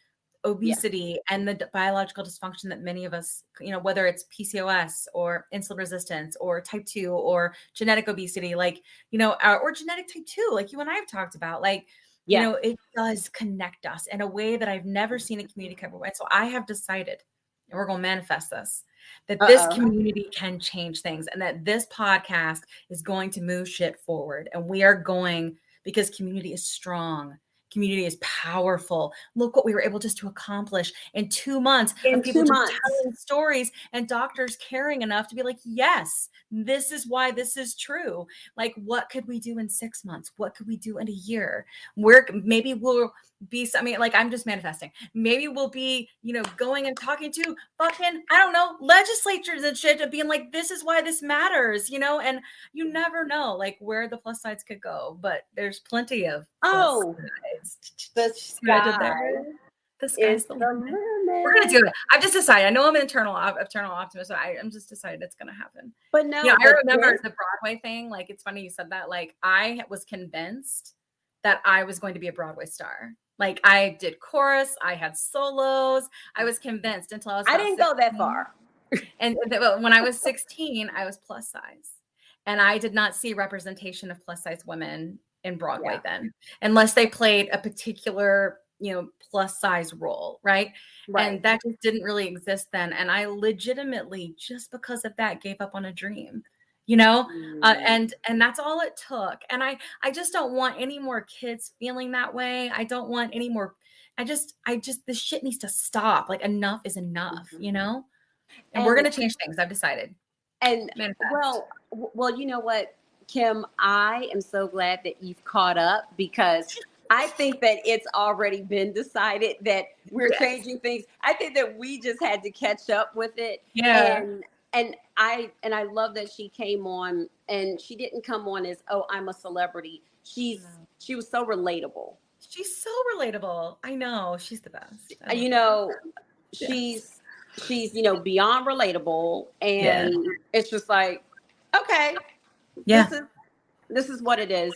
Speaker 8: obesity and the biological dysfunction that many of us, whether it's PCOS or insulin resistance or type 2 or genetic obesity, like, or genetic type 2, like you and I have talked about, like, it does connect us in a way that I've never seen a community cover. And so I have decided, and we're going to manifest this, that this community can change things and that this podcast is going to move shit forward. And we are going, because community is strong. Community is powerful. Look what we were able just to accomplish in 2 months. People just telling stories and doctors caring enough to be like, yes, this is why this is true. Like, what could we do in 6 months? What could we do in a year? Maybe we'll be, like I'm just manifesting. Maybe we'll be, going and talking to fucking, I don't know, legislatures and shit, and being like, this is why this matters, and you never know like where the plus sides could go, but there's plenty of
Speaker 6: the sky's the limit.
Speaker 8: We're gonna do it. I've just decided. I know I'm an eternal optimist, but I'm just decided it's gonna happen.
Speaker 6: But no,
Speaker 8: I remember the Broadway thing. Like, it's funny you said that. Like, I was convinced that I was going to be a Broadway star. Like, I did chorus, I had solos. I was convinced until I was.
Speaker 6: I didn't
Speaker 8: 16.
Speaker 6: go that far.
Speaker 8: And when I was 16, I was plus size, and I did not see representation of plus size women in Broadway then, unless they played a particular plus size role, right? And that just didn't really exist then. And I legitimately, just because of that, gave up on a dream, and that's all it took. And I just don't want any more kids feeling that way. I don't want any more. I just this shit needs to stop. Like, enough is enough, and we're going to change things. I've decided.
Speaker 6: And well, you know what, Kim, I am so glad that you've caught up, because I think that it's already been decided that we're changing things. I think that we just had to catch up with it.
Speaker 8: Yeah.
Speaker 6: And I love that she came on, and she didn't come on as, oh, I'm a celebrity. She was so relatable.
Speaker 8: She's so relatable. I know. She's the best.
Speaker 6: She's beyond relatable, and it's just like, okay, this is what it is.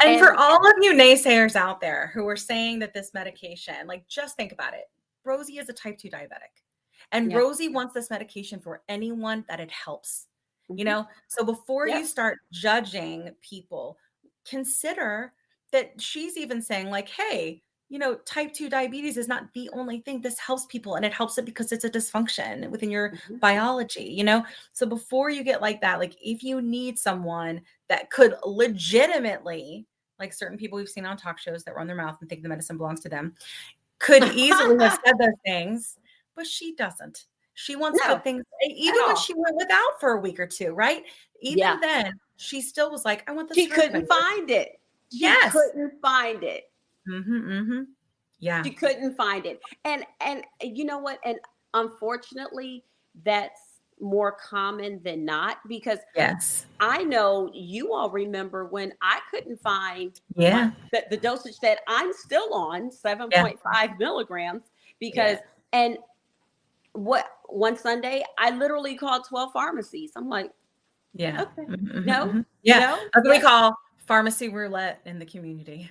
Speaker 8: And for all of you naysayers out there who are saying that this medication, like, just think about it. Rosie is a type 2 diabetic, and Rosie wants this medication for anyone that it helps, So before you start judging people, consider that she's even saying, like, hey, type 2 diabetes is not the only thing. This helps people, and it helps it because it's a dysfunction within your biology, So before you get like that, like, if you need someone that could legitimately, like certain people we've seen on talk shows that run their mouth and think the medicine belongs to them, could easily have said those things, but she doesn't. She wants good things, even when she went without for a week or two, right? Even then, she still was like, I want this.
Speaker 6: She couldn't find it. She couldn't find it.
Speaker 8: Yeah.
Speaker 6: She couldn't find it. And you know what? And unfortunately, that's more common than not, because I know you all remember when I couldn't find the dosage that I'm still on, 7.5 milligrams, because and one Sunday I literally called 12 pharmacies. I'm like, okay, no.
Speaker 8: That's what we call pharmacy roulette in the community.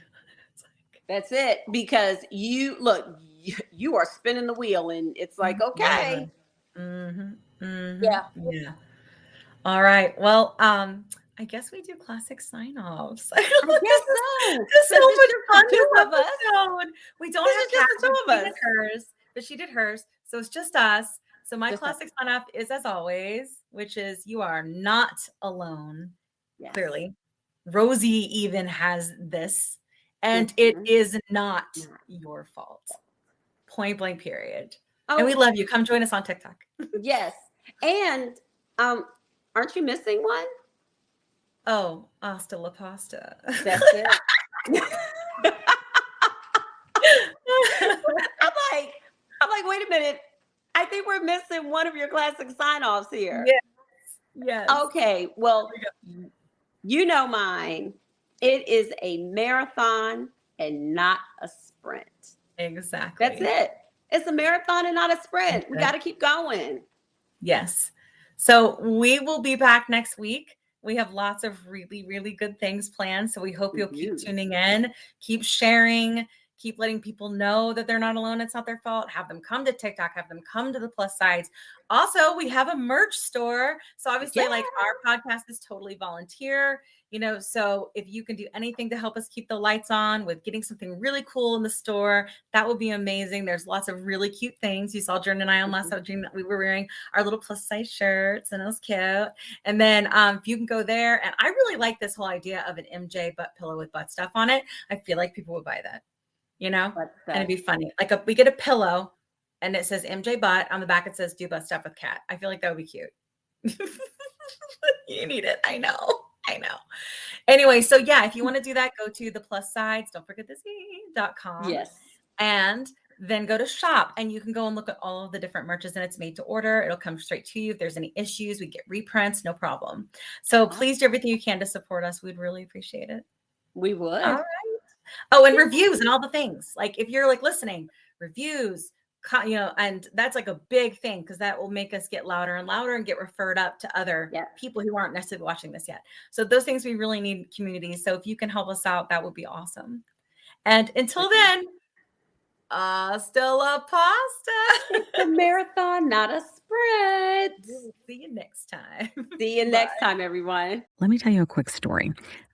Speaker 6: That's it, because you are spinning the wheel, and it's like, okay.
Speaker 8: Yeah. All right. Well, I guess we do classic sign-offs.
Speaker 6: I guess so.
Speaker 8: It's so much fun,
Speaker 6: two
Speaker 8: this
Speaker 6: of us.
Speaker 8: episode. We don't have
Speaker 6: just the two of us.
Speaker 8: but she did hers. So it's just us. So my classic sign-off is, as always, which is, you are not alone.
Speaker 6: Yes.
Speaker 8: Clearly. Rosie even has this. And it is not your fault. Point blank, period. And we love you. Come join us on TikTok.
Speaker 6: Yes. And aren't you missing one?
Speaker 8: Oh, hasta la pasta.
Speaker 6: That's it. I'm like, wait a minute. I think we're missing one of your classic sign-offs here.
Speaker 8: Yes.
Speaker 6: Okay. Well, you know mine. It is a marathon and not a sprint.
Speaker 8: Exactly.
Speaker 6: That's it. It's a marathon and not a sprint. We got to keep going.
Speaker 8: Yes. So we will be back next week. We have lots of really, really good things planned. So we hope you'll keep tuning in, keep sharing, keep letting people know that they're not alone. It's not their fault. Have them come to TikTok, have them come to the plus sides. Also, we have a merch store. So obviously, like, our podcast is totally volunteer, so if you can do anything to help us keep the lights on with getting something really cool in the store, that would be amazing. There's lots of really cute things. You saw Jordan and I on last episode, we were wearing our little plus size shirts, and it was cute. And then if you can go there, and I really like this whole idea of an MJ butt pillow with butt stuff on it. I feel like people would buy that, and it'd be funny. Like, we get a pillow and it says MJ butt. On the back, it says do butt stuff with cat. I feel like that would be cute. You need it. I know. Anyway, so if you want to do that, go to the plus sides. Don't forget the Z.com.
Speaker 6: Yes.
Speaker 8: And then go to shop, and you can go and look at all of the different merches, and it's made to order. It'll come straight to you. If there's any issues, we get reprints, no problem. So please do everything you can to support us. We'd really appreciate it.
Speaker 6: We would.
Speaker 8: All right. Oh, and reviews and all the things. Like, if you're listening, reviews, and that's like a big thing, because that will make us get louder and louder and get referred up to other people who aren't necessarily watching this yet. So those things, we really need community. So if you can help us out, that would be awesome. And until then, hasta la pasta.
Speaker 6: It's a marathon, not a sprint.
Speaker 8: See you next time.
Speaker 6: See you next time, everyone.
Speaker 1: Let me tell you a quick story.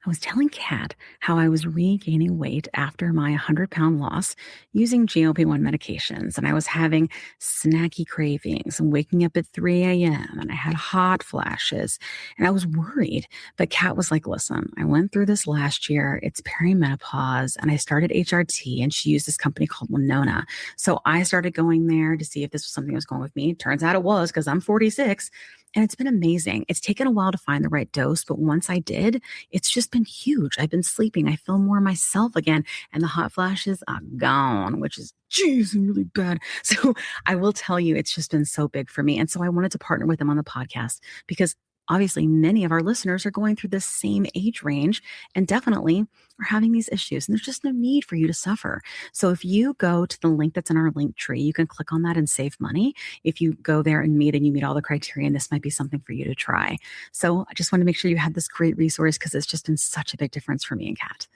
Speaker 1: I was telling Kat how I was regaining weight after my 100-pound loss using GLP-1 medications, and I was having snacky cravings and waking up at 3 a.m., and I had hot flashes, and I was worried. But Kat was like, listen, I went through this last year. It's perimenopause, and I started HRT, and she used this company called Winona. So I started going there to see if this was something that was going with me. Turns out it was, because I'm 46. And it's been amazing. It's taken a while to find the right dose, but once I did, it's just been huge. I've been sleeping. I feel more myself again. And the hot flashes are gone, which is, geez, really bad. So I will tell you, it's just been so big for me. And so I wanted to partner with them on the podcast because obviously many of our listeners are going through this same age range and definitely are having these issues. And there's just no need for you to suffer. So if you go to the link that's in our link tree, you can click on that and save money. If you go there and you meet all the criteria, and this might be something for you to try. So I just want to make sure you have this great resource because it's just been such a big difference for me and Kat.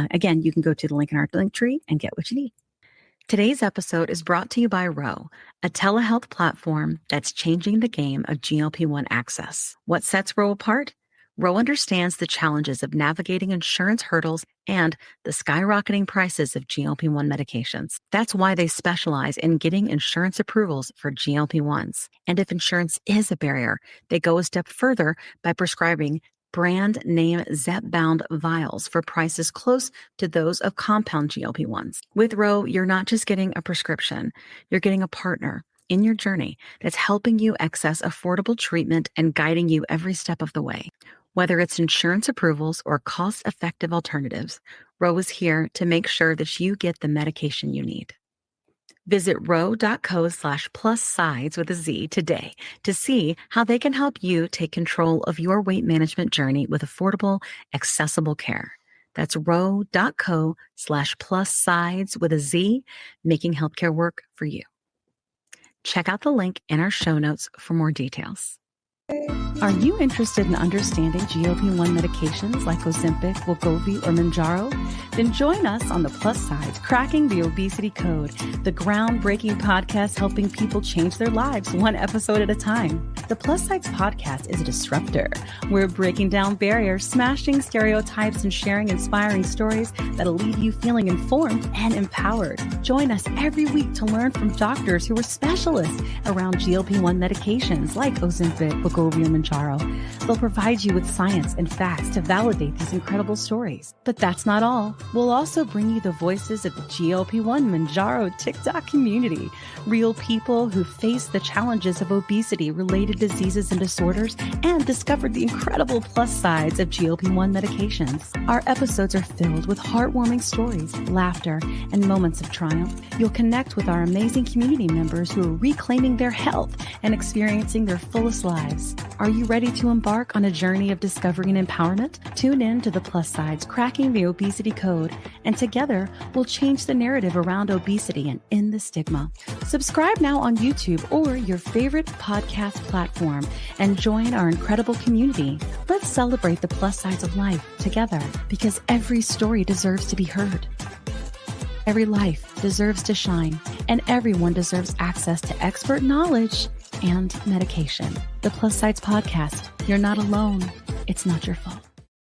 Speaker 1: Again, you can go to the link in our link tree and get what you need. Today's episode is brought to you by Ro, a telehealth platform that's changing the game of GLP-1 access. What sets Ro apart? Ro understands the challenges of navigating insurance hurdles and the skyrocketing prices of GLP-1 medications. That's why they specialize in getting insurance approvals for GLP-1s. And if insurance is a barrier, they go a step further by prescribing brand name zepbound vials for prices close to those of compound GLP-1s. With Ro, you're not just getting a prescription, you're getting a partner in your journey that's helping you access affordable treatment and guiding you every step of the way. Whether it's insurance approvals or cost-effective alternatives, Ro is here to make sure that you get the medication you need. Visit ro.co/+sides with a Z today to see how they can help you take control of your weight management journey with affordable, accessible care. That's ro.co/+sides with a Z, making healthcare work for you. Check out the link in our show notes for more details.
Speaker 2: Are you interested in understanding GLP-1 medications like Ozempic, Wegovy, or Mounjaro? Then join us on the Plus Sides, Cracking the Obesity Code, the groundbreaking podcast helping people change their lives one episode at a time. The Plus Sides podcast is a disruptor. We're breaking down barriers, smashing stereotypes, and sharing inspiring stories that'll leave you feeling informed and empowered. Join us every week to learn from doctors who are specialists around GLP-1 medications like Ozempic, Wegovy, or Mounjaro. They'll provide you with science and facts to validate these incredible stories. But that's not all. We'll also bring you the voices of the GLP-1 Mounjaro TikTok community, real people who face the challenges of obesity-related diseases and disorders and discovered the incredible plus sides of GLP-1 medications. Our episodes are filled with heartwarming stories, laughter, and moments of triumph. You'll connect with our amazing community members who are reclaiming their health and experiencing their fullest lives. Are you ready to embark on a journey of discovery and empowerment? Tune in to the Plus Sides, Cracking the Obesity Code, and together we'll change the narrative around obesity and end the stigma. Subscribe now on YouTube or your favorite podcast platform and join our incredible community. Let's celebrate the plus sides of life together because every story deserves to be heard. Every life deserves to shine, and everyone deserves access to expert knowledge and medication. The Plus Sides Podcast. You're not alone. It's not your fault.